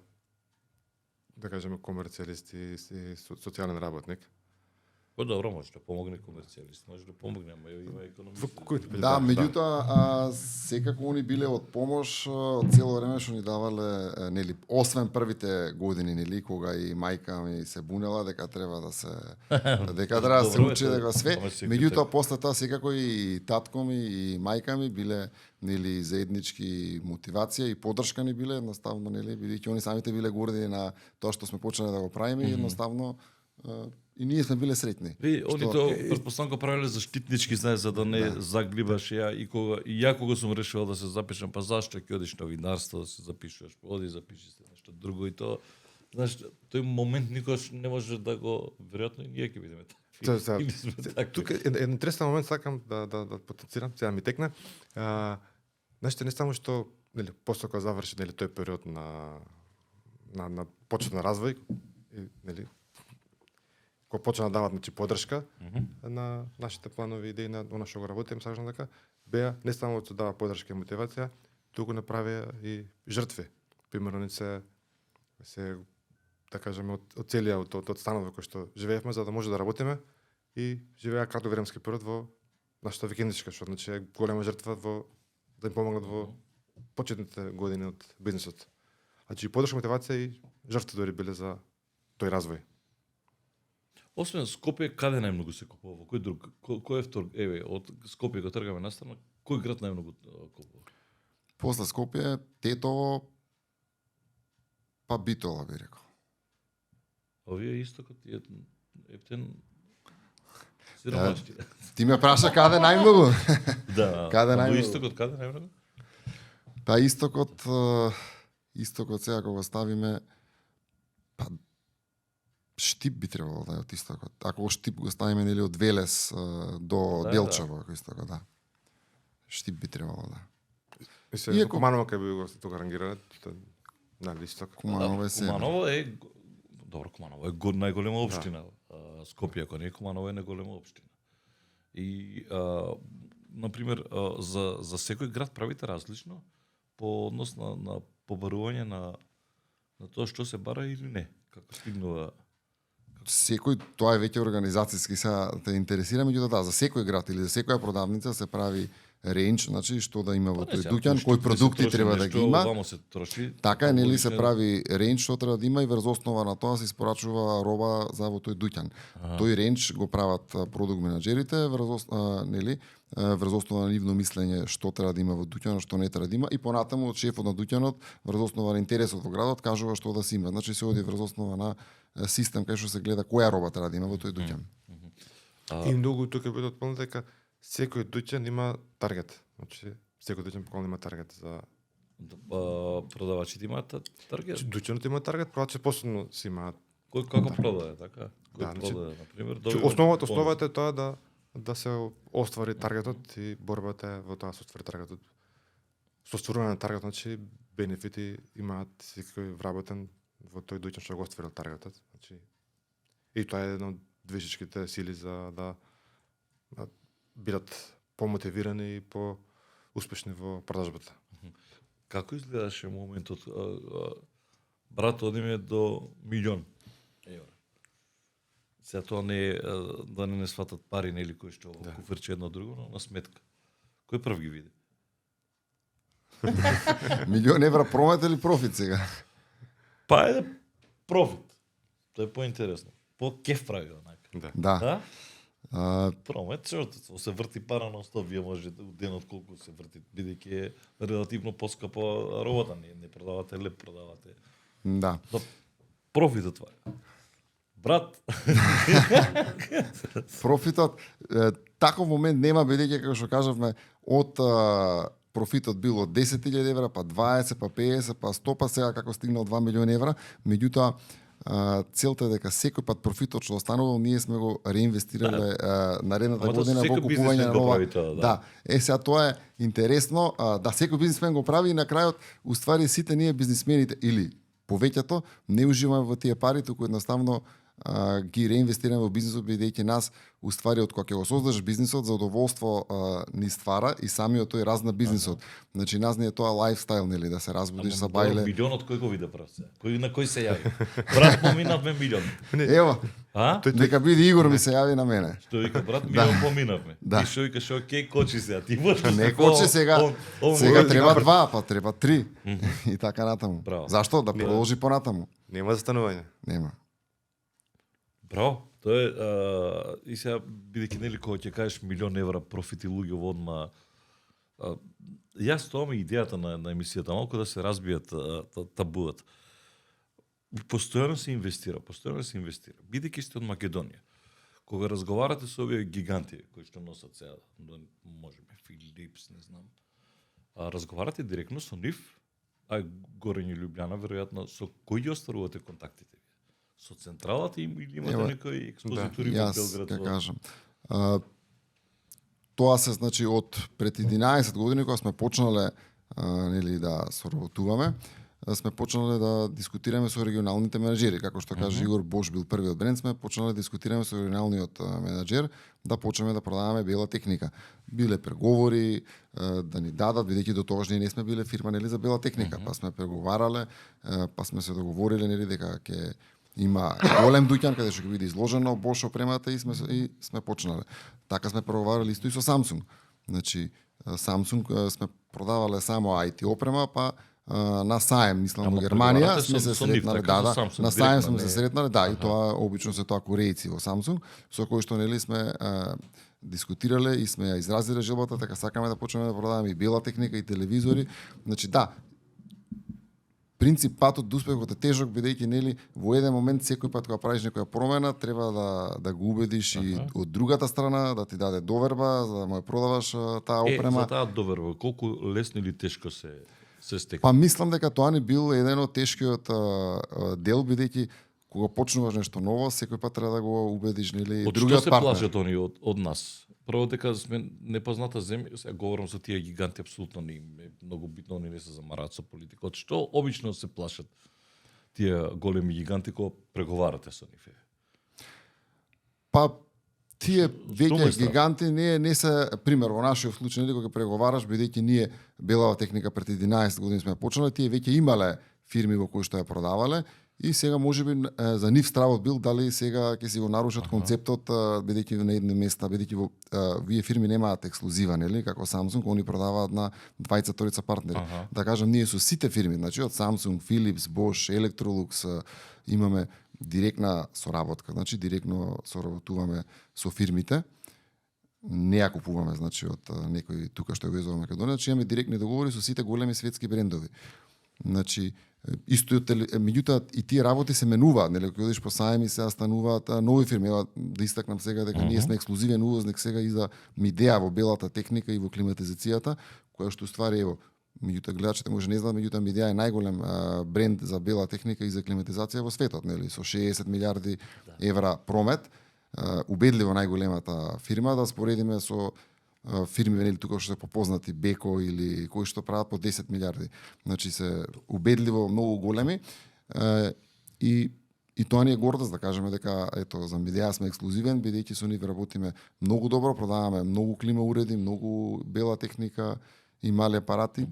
да кажеме комерцијалист и социјален работник. Па добро, може да помогне комерцијалист, може да помогне, ама има економист. Да, меѓутоа секако они биле од помош цело време што ни давале нели освен првите години нели кога и мајка ми се бунела дека треба да се да се Добро е учи тоа. дека све, Ама секој меѓутоа така. после тоа секако и татко ми и мајка ми биле нели заеднички мотивација и поддршка ни биле едноставно нели бидејќи они самите биле горди на тоа што сме почнале да го правиме и едноставно и ние сме биле среќни. Ви, они тоа претпоставам го правеле заштитнички, знаеш, за да не заглибаш ја и ја кога сум решил да се запишам, па зашто ќе одиш на винарство да се запишуваш, па оди запиши се нешто друго и тоа, знаеш, тој момент никош не може да го веројатно и ние ќе бидеме такви. Или сме такви. Тука еден интересен момент сакам да потенцирам, сега ми текна. Знаете, не само што нели после кога заврши нели тој период на почет на развој и нели кога почна да дават значи поддршка на нашите планови идеи на она што го работиме, сакам дека беа не само да дава поддршка и мотивација, туку направија и жртви. Примерно не се да кажеме од целиот од станот во кој што живеевме за да може да работиме и живеа краток временски период во нашата викендичка, што значи е голема жртва во да им помогнат во почетните години од бизнисот. Значи поддршка, мотивација и жртви дори биле за тој развој. Освен Скопје, каде најмногу се купува? Во кој друг? Кој е втор? Еве, од Скопје го тргаме настрана, кој град најмногу купува? После Скопје, Тетово, па Битола би рекол. Овие истокот е ептен сиромашти. Ти ме праша каде најмногу? Да. Каде Во најмногу? истокот каде најмногу? Па истокот сега кога го ставиме па Штип би требало да е од истокот. Ако го Штип го ставиме нели од Велес до Да, Делчево, ако истокот, да. Штип би требало да. Мислам, Иако- Куманово кај би го тука рангирале, на листок. Куманово е се. Куманово е добро, Куманово е најголема општина. Скопје, ако не е Куманово е најголема општина. И на пример за секој град правите различно по однос на побарување на тоа што се бара или не. Како стигнува Секој, тоа е веќе организацијски, сега те интересира, меѓутоа да, за секој град или за секоја продавница се прави рейндж, значи што да има во Па не, тој сега, дуќан, што кои се продукти троши треба да нешто, ги има. Вамо се троши. Така е, нели Годишно- се прави рейндж што треба да има и врз основа на тоа се испорачува роба за во тој дуќан. Тој рейндж го прават продукт менаџерите нели врз основа на нивно мислење што треба да има во дуќанот, што не треба да има и понатаму од шефот на дуќанот врз основа на интересот во градот кажува што да се има. Значи се оди врз основа на систем кај што се гледа која роба треба да има во тој дуќан. И многу тука би отпълнил дека секој дуќан има таргет. Значи секој дуќан буквално има таргет за Продавачите имаат таргет. дуќанот има таргет, продавачите посебно си имаат. Кој како продаде, така? Кој Да, значи, продаде, на пример, Значи, основата е тоа да се оствари таргетот и борбата е во тоа да се оствари таргетот. Со остварување на таргетот, значи бенефити имаат секој вработен во тој дуќан што го остварил таргетот. Значи и тоа е една од движечките сили за да бидат помотивирани и по успешни во продажбата. Како изгледаше моментот? Брат, одиме до 1.000.000 евра. Сега тоа не е да не сватат пари, нели, кои што Да. куфрче едно друго, но на сметка. Кој прв ги види? Милион евра промет или профит сега? Па е профит. Тоа е поинтересно. По кеф прави онака. Да. Да. Да? А, Промет, што се врти пара на 100, вие можете у денот колку се врти, бидејќи е релативно поскапа работа, не продавате леп, продавате. да. Да, профитот това е. Брат, Профитот таков момент нема бидејќи како што кажавме од профитот бил од 10.000 евра, па 20, па 50, па 100, па сега како стигнал 2 милиони евра, меѓутоа целта е дека секој пат профитот што останувал ние сме го реинвестирале наредната Ама тоа година во секој купување бизнисмен на го нова. прави тоа, да. Да, сега тоа е интересно, да секој бизнисмен го прави и на крајот уствари сите ние бизнисмените или повеќето не уживаме во тие пари, туку едноставно ги реинвестираме во бизнисот бидејќи нас уствари од кога ќе го создадеш бизнисот задоволство ни ствара и самиот тој разна бизнисот. Значи нас не е тоа лајфстайл нели да се разбудиш за бајле. Милионот кој го виде прав се? Кој на кој се јави? Брат, поминавме милион. Ево, А? нека биде Игор ми се јави на мене. Што вика брат, милион поминавме. Да. И што викаш, окей, кочи се, а ти можеш. Не коче сега. Сега треба 2, па треба 3. И така натаму. Браво. Зашто да продолжи понатаму? Нема застанување. Нема. Браво. Тоа е и сега бидејќи нели кога ќе кажеш милион евра профит и луѓе во одма јас тоа ми идејата на емисијата малку да се разбијат табуат. Постојано се инвестира. Бидејќи сте од Македонија. Кога разговарате со овие гиганти кои што носат сега, можеме Филипс, не знам. Разговарате директно со нив, а Горење Лјубљана веројатно со кој ги остварувате контактите? Со централата или имате Ева, некои експозитори во Јас Белград? ќе кажам. Тоа се значи од пред 11 години кога сме почнале нели да соработуваме, сме почнале да дискутираме со регионалните менаџери, како што кажа Игор Бош бил првиот бренд, сме почнале да дискутираме со регионалниот менаџер да почнеме да продаваме бела техника. Биле преговори да ни дадат, бидејќи до тогаш ние не сме биле фирма нели за бела техника, па сме преговарале, па сме се договориле нели дека ќе има голем дуќан каде што ќе биде изложено Бош опремата и сме почнале. Така сме преговарали исто и со Samsung. Значи Samsung сме продавале само IT опрема, па на саем, мислам во Германија сме се сретнале, на саем сме се сретнале, да, и тоа обично се тоа корејци во Samsung, со кои што нели сме дискутирале и сме ја изразиле желбата, така сакаме да почнеме да продаваме и бела техника и телевизори. Значи да, принципатот до успехот е тежок бидејќи нели во еден момент секој пат кога правиш некоја промена треба да го убедиш и од другата страна да ти даде доверба за да му ја продаваш таа опрема. За таа доверба, колку лесно или тешко се стекна? Па мислам дека тоа не бил еден од тешкиот дел бидејќи кога почнуваш нешто ново, секој пат треба да го убедиш нели другиот партнер. Од што се партнер. плашат они од нас? Прво дека сме непозната земја, сега говорам за тие гиганти, апсолутно не им е многу битно, они не се замараат со политика. Од што обично се плашат тие големи гиганти кога преговарате со нив? Па тие му е веќе страх? гиганти не се пример во нашиот случај нели кога преговараш бидејќи ние белава техника пред 11 години сме почнале, тие веќе имале фирми во кои што ја продавале И сега можеби за нив стравот бил дали сега ќе си го нарушат концептот бидејќи на едно место, бидејќи во вие фирми немаат ексклузива, нели, како Samsung, они продаваат на двајца торица партнери. Да кажам, ние со сите фирми, значи од Samsung, Philips, Bosch, Electrolux имаме директна соработка, значи директно соработуваме со фирмите. Не ја купуваме, значи од некој тука што е во Македонија, значи имаме директни договори со сите големи светски брендови. Значи исто меѓутоа и тие работи се менуваат, нели, кога одиш по сајми се стануваат нови фирми. Ева да истакнам сега дека ние сме ексклузивен увозник сега и за Midea во белата техника и во климатизацијата, која што ствари ево, меѓутоа гледачите може не знаат, меѓутоа Midea е најголем бренд за бела техника и за климатизација во светот, нели, со 60 милиарди евра промет, убедливо најголемата фирма, да споредиме со фирми нели тука што се попознати Беко или кои што прават по 10 милиарди. Значи се убедливо многу големи и тоа ни е гордост да кажеме дека ето за Midea сме ексклузивен бидејќи со нив работиме многу добро, продаваме многу клима уреди, многу бела техника и мали апарати.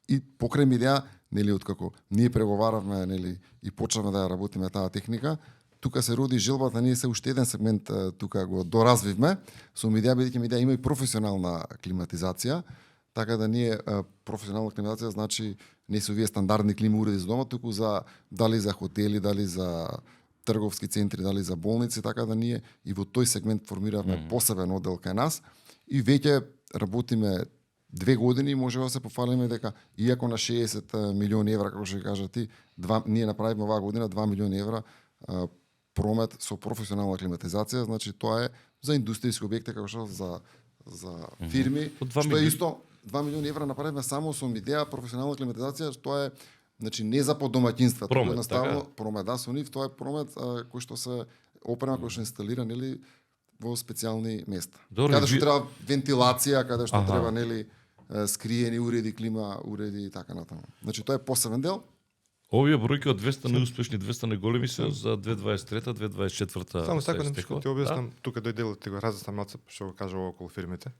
И покрај Midea, нели откако ние преговаравме, нели и почнавме да ја работиме таа техника, тука се роди желбата, ние се уште еден сегмент тука го доразвивме со Midea, бидејќи Midea има и професионална климатизација, така да ние професионална климатизација значи не се овие стандардни клима уреди за дома, туку за дали за хотели, дали за трговски центри, дали за болници, така да ние и во тој сегмент формиравме посебен оддел кај нас и веќе работиме 2 години, може да се пофалиме дека иако на 60 милиони евра, како што ќе кажа ти, ние направивме оваа година 2 милиони евра промет со професионална климатизација, значи тоа е за индустријски објекти како што за фирми, што е исто 2 милиони евра направивме само со Midea професионална климатизација, тоа е значи не за подомаќинства, тоа едноставно промет, да, со нив тоа е промет кој што се опрема кој што инсталира нели во специјални места. Каде што треба вентилација, каде што треба нели скриени уреди, клима уреди и така натаму. Значи тоа е посебен дел. Овие бројки од 200 неуспешни, 200 неголеми се за 2023-та, 2024-та. Само сакам да ти објаснам, тука дојде да ти го разјаснам малку што го кажа околу фирмите.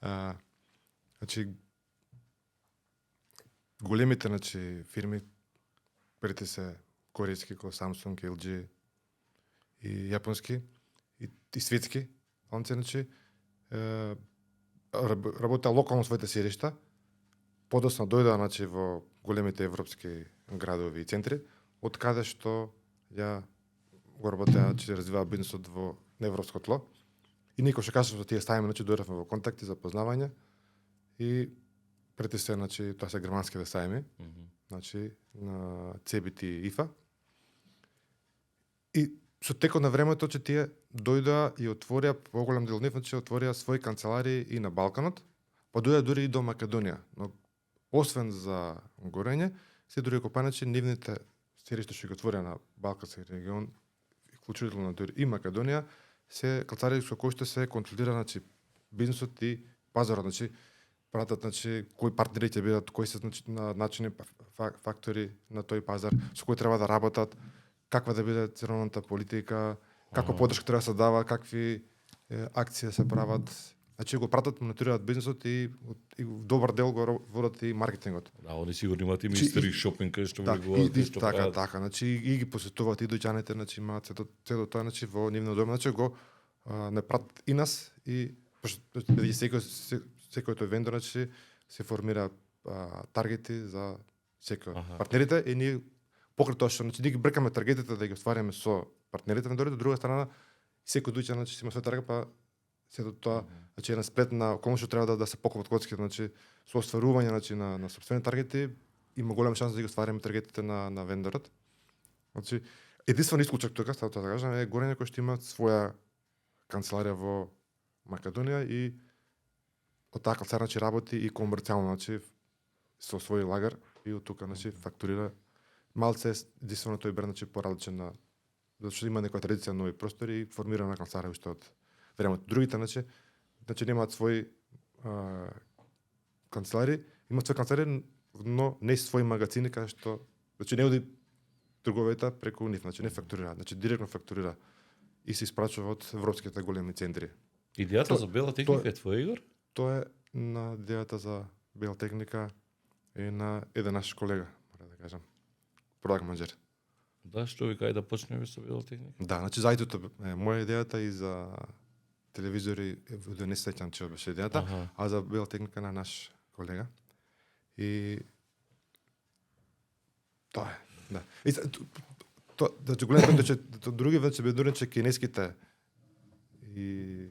Значи големите фирми прете се корејски како Samsung, LG и јапонски и светски, значи работеа локално своите седишта, подоцна дојдоа значи во големите европски градови и центри, од каде што ја го работеа, че развиваа бизнисот во европско тло. И никој што кажа што тие стајаме, значи дојдовме во контакти за познавање и прети се, значи тоа се германските стајми, значи на CBT и IFA. И со текот на времето че тие дојдоа и отворија поголем дел нив, значи отворија своји канцеларии и на Балканот, па дојдоа дури и до Македонија. Но освен за горење, се други компании, че нивните седишта што ги отворија на Балкански регион, вклучително дури и Македонија, се канцеларии со кои што се контролира значи бизнисот и пазарот, значи пратат значи кои партнери ќе бидат, кои се значи на начини фактори на тој пазар, со кои треба да работат, каква да биде ценовната политика, каква поддршка треба да се дава, какви акции се прават. Значи го пратат, мониторираат бизнисот и добар дел го водат и маркетингот. Да, они сигурно имаат и мистери шопинг кај што влегуваат, што така, така, значи и ги посетуваат и дојчаните, значи имаат цело тоа, значи во нивно дома, значи го не пратат и нас и секој тој вендор, значи се формира таргети за секој партнерите и ние покрај тоа што значи ние ги бркаме таргетите да ги оствариме со партнерите вендорите, од друга страна секој дојчан значи има свој таргет, па сето тоа значи една сплетна околност што треба да се покопат коцки, значи со остварување значи на сопствени таргети има голема шанса да ги оствариме таргетите на вендорот. Значи единствен исклучок тука, става тоа да кажам, е горење кој што има своја канцеларија во Македонија и од таа канцеларија значи работи и комерцијално, значи со свој лагер и од тука значи фактурира малце единствено тој бренд значи поразличен на затоа што има некоја традиција нови простори и формирана канцеларија уште од времето. Другите значи немаат свој канцелари, имаат свој канцелари, но не своји магазини каде што значи не оди трговете преку нив, значи не фактурира, значи директно фактурира и се испрачува од европските големи центри. Идејата за бела техника е твоја, Игор? Тоа е на идејата за бела техника е на еден наш колега, мора да кажам, продакт менеджер. Да, што ви кај да почнеме со видеотехника? Да, значи зајдото е моја идејата и за телевизори, да не се сеќам че беше идејата, Аха. а за биотехника на наш колега. И тоа е, да. И значи големото че други вече бедурен че кинеските и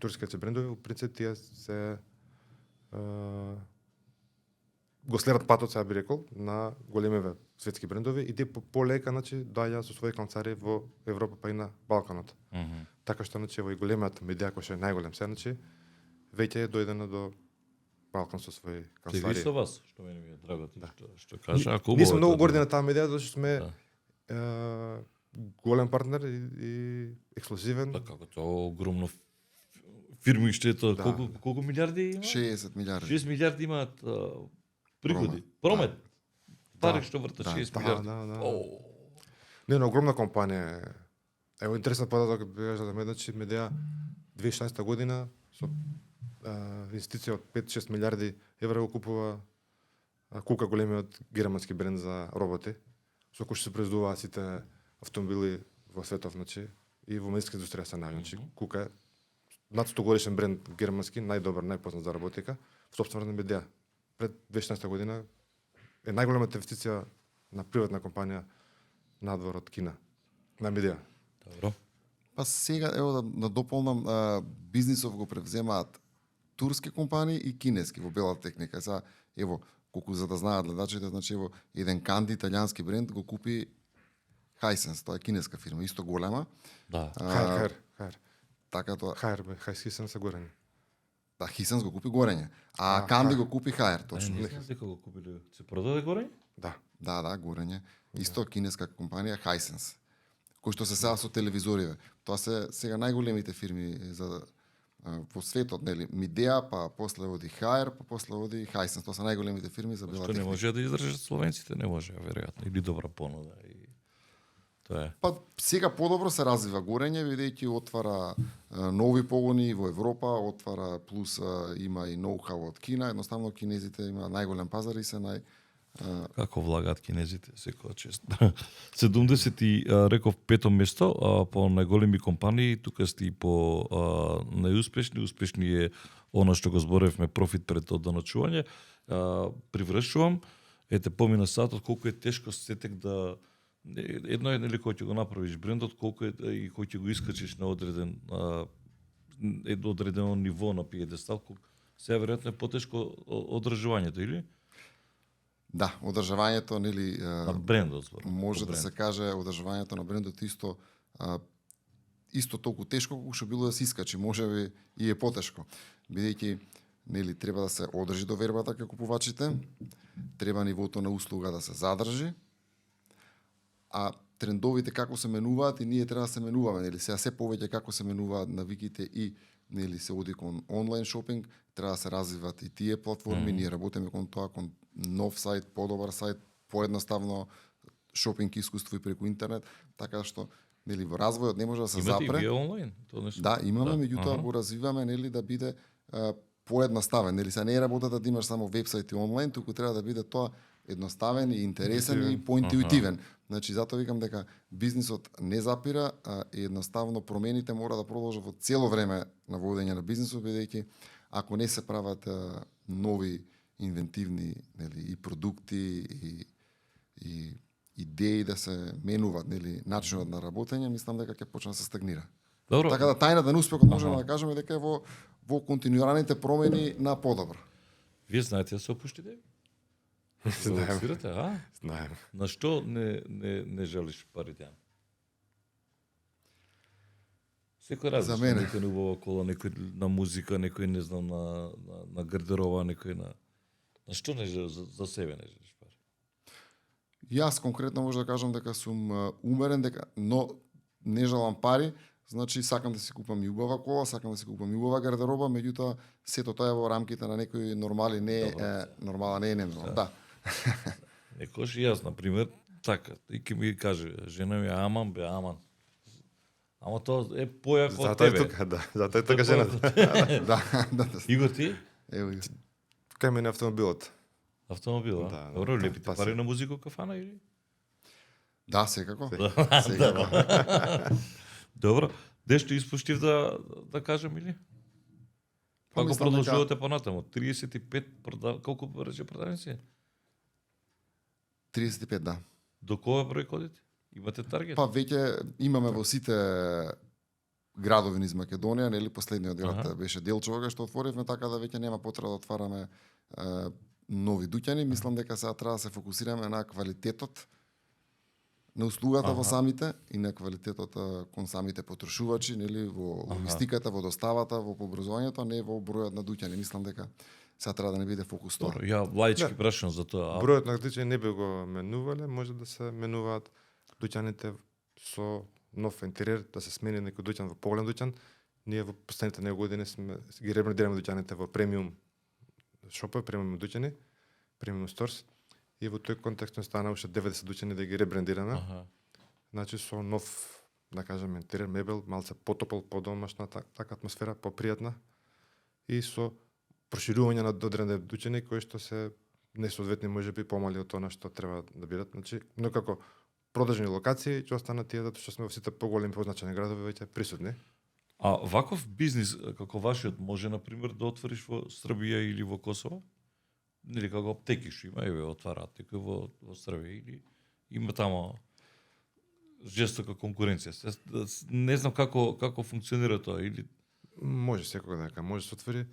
турските брендови, во принцип тие се го следат патот, сега би рекол, на големиве светски брендови и тие полека, значи, доаѓаат со своји канцари во Европа па и на Балканот. Така што, значи, во и големиот медија кој што е најголем сега, значи, веќе е дојдено до Балкан со своји Сега канцари. исто вас, што мене ми е драго ти што кажа, ако Ние сме убаво е многу тоа. горди на таа медија, зашто сме голем партнер и ексклузивен. Да, како тоа огромно фирми што е тоа, Да. колку милиарди има? 60 милиарди. 6 милиарди имаат приходи. Промет. Пари што врта Да, 6 Да, милиарди. да, да. О, Не, на огромна компанија е. Ево интересен податок кажа да ме значи медија 2016 година со инвестиција од 5-6 милиарди евра го купува Кука, големиот германски бренд за роботи, со кој што се произведуваат сите автомобили во светов, значи и во медицинска индустрија се наоѓа. Значи Кука е над 100 годишен бренд германски, најдобар, најпознат за роботика, сопствена на медија. Пред 2016 година е најголемата инвестиција на приватна компанија надвор од Кина на медија. добро. Па сега, ево да дополнам, бизнисов го превземаат турски компании и кинески во белата техника. Сега, ево, колку за да знаат гледачите, значи ево, еден канди италијански бренд го купи Hisense, тоа е кинеска фирма, исто голема. Да. Хайр. Така тоа, Хайр се горени. да, Hisense го купи Горење, а Канди го купи Хаер, точно. Не знам дека го купиле. Се продаде горе? Да. Да, Горење. Исто кинеска компанија Hisense, кој што се сеа со телевизориве. Тоа се сега најголемите фирми за во светот, нели, Midea, па после оди Хаер, па после оди Hisense. Тоа се најголемите фирми за бела Што не техника. може да издржат словенците, не може, веројатно, или добра понуда и тоа е. Па сега подобро се развива Горење, бидејќи отвара нови погони во Европа, отвара плюс има и ноу-хау од Кина, едноставно кинезите има најголем пазар и се Како влагаат кинезите, секоја чест. 70 и реков пето место по најголеми компании, тука сте и по најуспешни, успешни е она што го зборевме профит пред одданачување. Привршувам, ете помина сатот колку е тешко сетек да едно е нели кој ќе го направиш брендот, колку е и кој ќе го искачиш на одредено ниво на пиедестал, сега веројатно е потешко одржувањето или Да, одржавањето, нели, на брендот збор. може да се каже одржавањето на брендот исто толку тешко колку што било да се искачи, можеби и е потешко, бидејќи нели треба да се одржи довербата кај купувачите, треба нивото на услуга да се задржи, а трендовите како се менуваат и ние треба да се менуваме, нели сега се повеќе како се менуваат навиките и нели се оди кон онлайн шопинг, треба да се развиват и тие платформи, ние работиме кон тоа, кон нов сајт, подобар сајт, поедноставно шопинг искуство и преку интернет, така што нели во развојот не може да се Имате запре. и вие онлайн? Тоа нешто? Да, имаме, меѓутоа Аха. го развиваме нели да биде поедноставен, нели се не е работата да имаш само вебсајт и онлайн, туку треба да биде тоа едноставен и интересен и поинтуитивен. Значи затоа викам дека бизнисот не запира, а едноставно промените мора да продолжат во цело време на водење на бизнисот, бидејќи ако не се прават нови инвентивни нели и продукти и идеи да се менуваат нели начинот на работење, мислам дека ќе почне да се стагнира. Добро. Така да тајната на успехот можеме да кажеме дека е во континуираните промени на подобро. Вие знаете да се опуштите? Знаем. Да свирате, а? Знаем. На што не желиш парите? Секој различно. За мене. Некој на убава кола, некој на музика, некој не знам на гардерова, некој на што не желиш за себе не желиш пари? Јас конкретно може да кажам дека сум умерен, но не желам пари, значи сакам да си купам и убава кола, сакам да си купам и убава гардероба, меѓутоа сето тоа е во рамките на некои нормали, не е нормала, не е ненормална. Да. Некош и јас, например, така, и ќе ми каже, жена ми аман, бе аман. Ама тоа е појако од Затоа е тебе. тука, да. Затоа е тука жената. Да. Игор ти? Ево. Кај мене автомобилот. Автомобил, а? Да, Добро, да, лепите па пари се. на музика кафана или? Да, секако. Да. Секако. Добро. Дешто испуштив да кажем или? Па Како мислам дека- продолжувате понатаму? 35 колку рече продавници? 35, да. До која број кодите? Имате таргет? Па веќе имаме во сите градови низ Македонија, нели последниот град Аха. беше Делчево што отворивме, така да веќе нема потреба да отвараме нови дуќани. Мислам дека сега треба да се фокусираме на квалитетот на услугата во самите и на квалитетот кон самите потрошувачи, нели во логистиката, во доставата, во образованието, а не во бројот на дуќани. Мислам дека сега треба да не биде фокус тоа. Добро, ја лаички прашам за тоа. Бројот на дуќани не би го менувале, може да се менуваат дуќаните со нов интериер, да се смени некој дуќан во поголем дуќан. Ние во последните неколку години сме ги ребрандираме дуќаните во премиум шопа, премиум дуќани, премиум сторс. И во тој контекст не стана уште 90 дуќани да ги ребрандираме. Аха. Значи со нов, да кажеме, интериер, мебел, малце потопол, подомашна, така атмосфера, попријатна и со проширување на додредени дуќани кои што се несоодветни, можеби помали од тоа на што треба да бидат. Значи, но како продажни локации ќе останат тие затоа што сме во сите поголеми позначени градови веќе присутни. А ваков бизнис како вашиот може на пример да отвориш во Србија или во Косово? Или како аптеки што има, еве отвараат некој во Србија или има тамо жестока конкуренција. Не знам како функционира тоа или Може секога дека може да се отвори,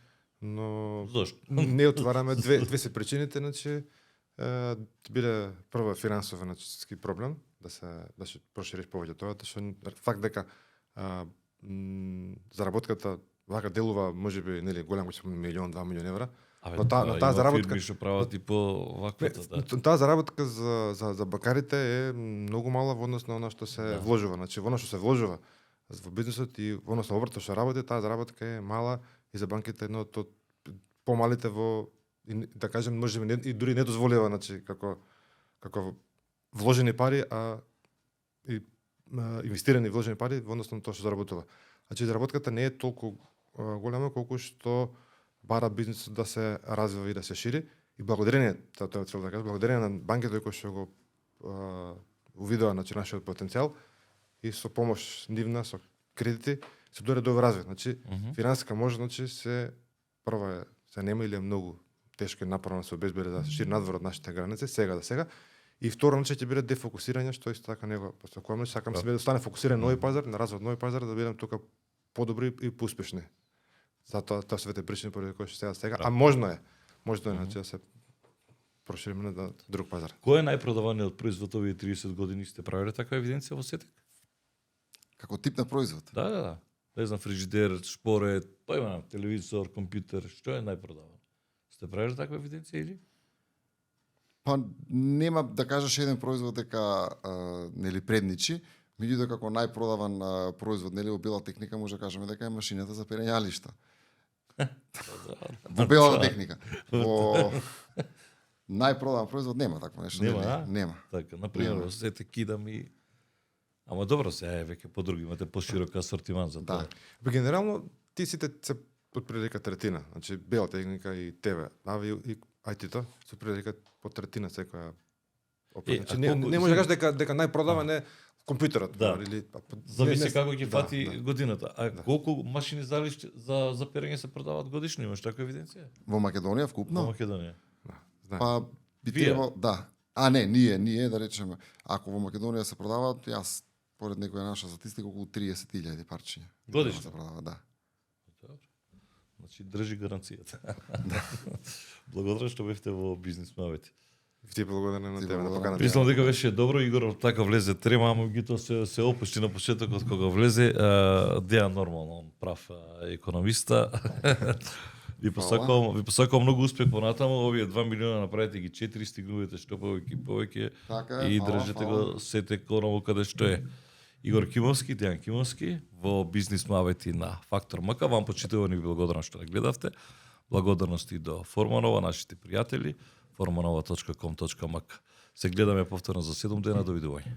но зошто? не отвараме две се причините, значи биде прво финансово значи проблем да се прошириш повеќе тоа, што факт дека заработката вака делува можеби нели голем милион, 2 милиони евра. Но таа заработка фирми што прават и по ваквата, да. Таа заработка за бакарите е многу мала во однос на она што се вложува. Значи во она што се вложува во бизнисот и во однос на обртот што работи, таа заработка е мала и за банките едно од помалите во да кажем можеби и дури недозволива, значи како вложени пари, и инвестирани вложени пари во однос на тоа што заработува. Значи заработката не е толку голема колку што бара бизнисот да се развива и да се шири и благодарение тоа цел да кажам, благодарение на банките кои што го увидоа значи нашиот потенцијал и со помош нивна со кредити се дојде до развој. Значи финансиска можност значи се прва се нема или е многу тешко и напорно да се обезбеди да се шири надвор од нашите граници сега. И второ значи ќе биде дефокусирање, што исто така него постакуваме, сакам се да стане фокусиран нови пазар, на развој нови пазар да бидеме тука подобри и поуспешни. Затоа тоа се двете причини поради кои што сега, а можно е значи да се прошириме на друг пазар. Кој е најпродаваниот производ овие 30 години? Сте правиле таква евиденција во Сетек? Како тип на производ. Да. Не знам, фрижидер, шпорет, па има телевизор, компјутер, што е најпродавано? Сте правиле таква евиденција или? Па нема да кажеш еден производ дека нели предничи, меѓутоа како најпродаван производ нели во бела техника може да кажеме дека е машината за перење алишта. Во белата техника. Во најпродаван производ нема такво нешто. Нема, нема. Така, например, во сете кидам и ама добро се веќе подруги имате поширок асортиман за тоа. Да. Генерално ти сите се од прилика третина, значи бела техника и ТВ, и IT-то се прилика по третина секоја. Значи не може да кажеш дека најпродаван е компјутерот, или зависи како ќе фати годината. А колку машини за перење се продаваат годишно, имаш таква евиденција? Во Македонија вкупно? Во Македонија. Па би требало, да. А не, ние да речеме, ако во Македонија се продаваат, јас поред некоја наша статистика околу 30.000 парчиња. Годишно се продава, да. Значи држи гаранцијата. Благодарам што бевте во бизнис мавети. Ти благодарам на тебе на поканата. Мислам дека беше добро, Игор така влезе трема, ама меѓутоа се опушти на почетокот кога влезе, Дејан нормално, он прав економиста. Ви посакувам многу успех понатаму, овие 2 милиона направете ги 4, стигнувате што повеќе и држите го сете оново каде што е. Игор Кимовски, Дејан Кимовски во бизнис мавети на Фактор МК. Вам почитувани ви благодарам што гледавте. Благодарности до Форманова, нашите пријатели, formanova.com.mk. Се гледаме повторно за 7 дена, довидување.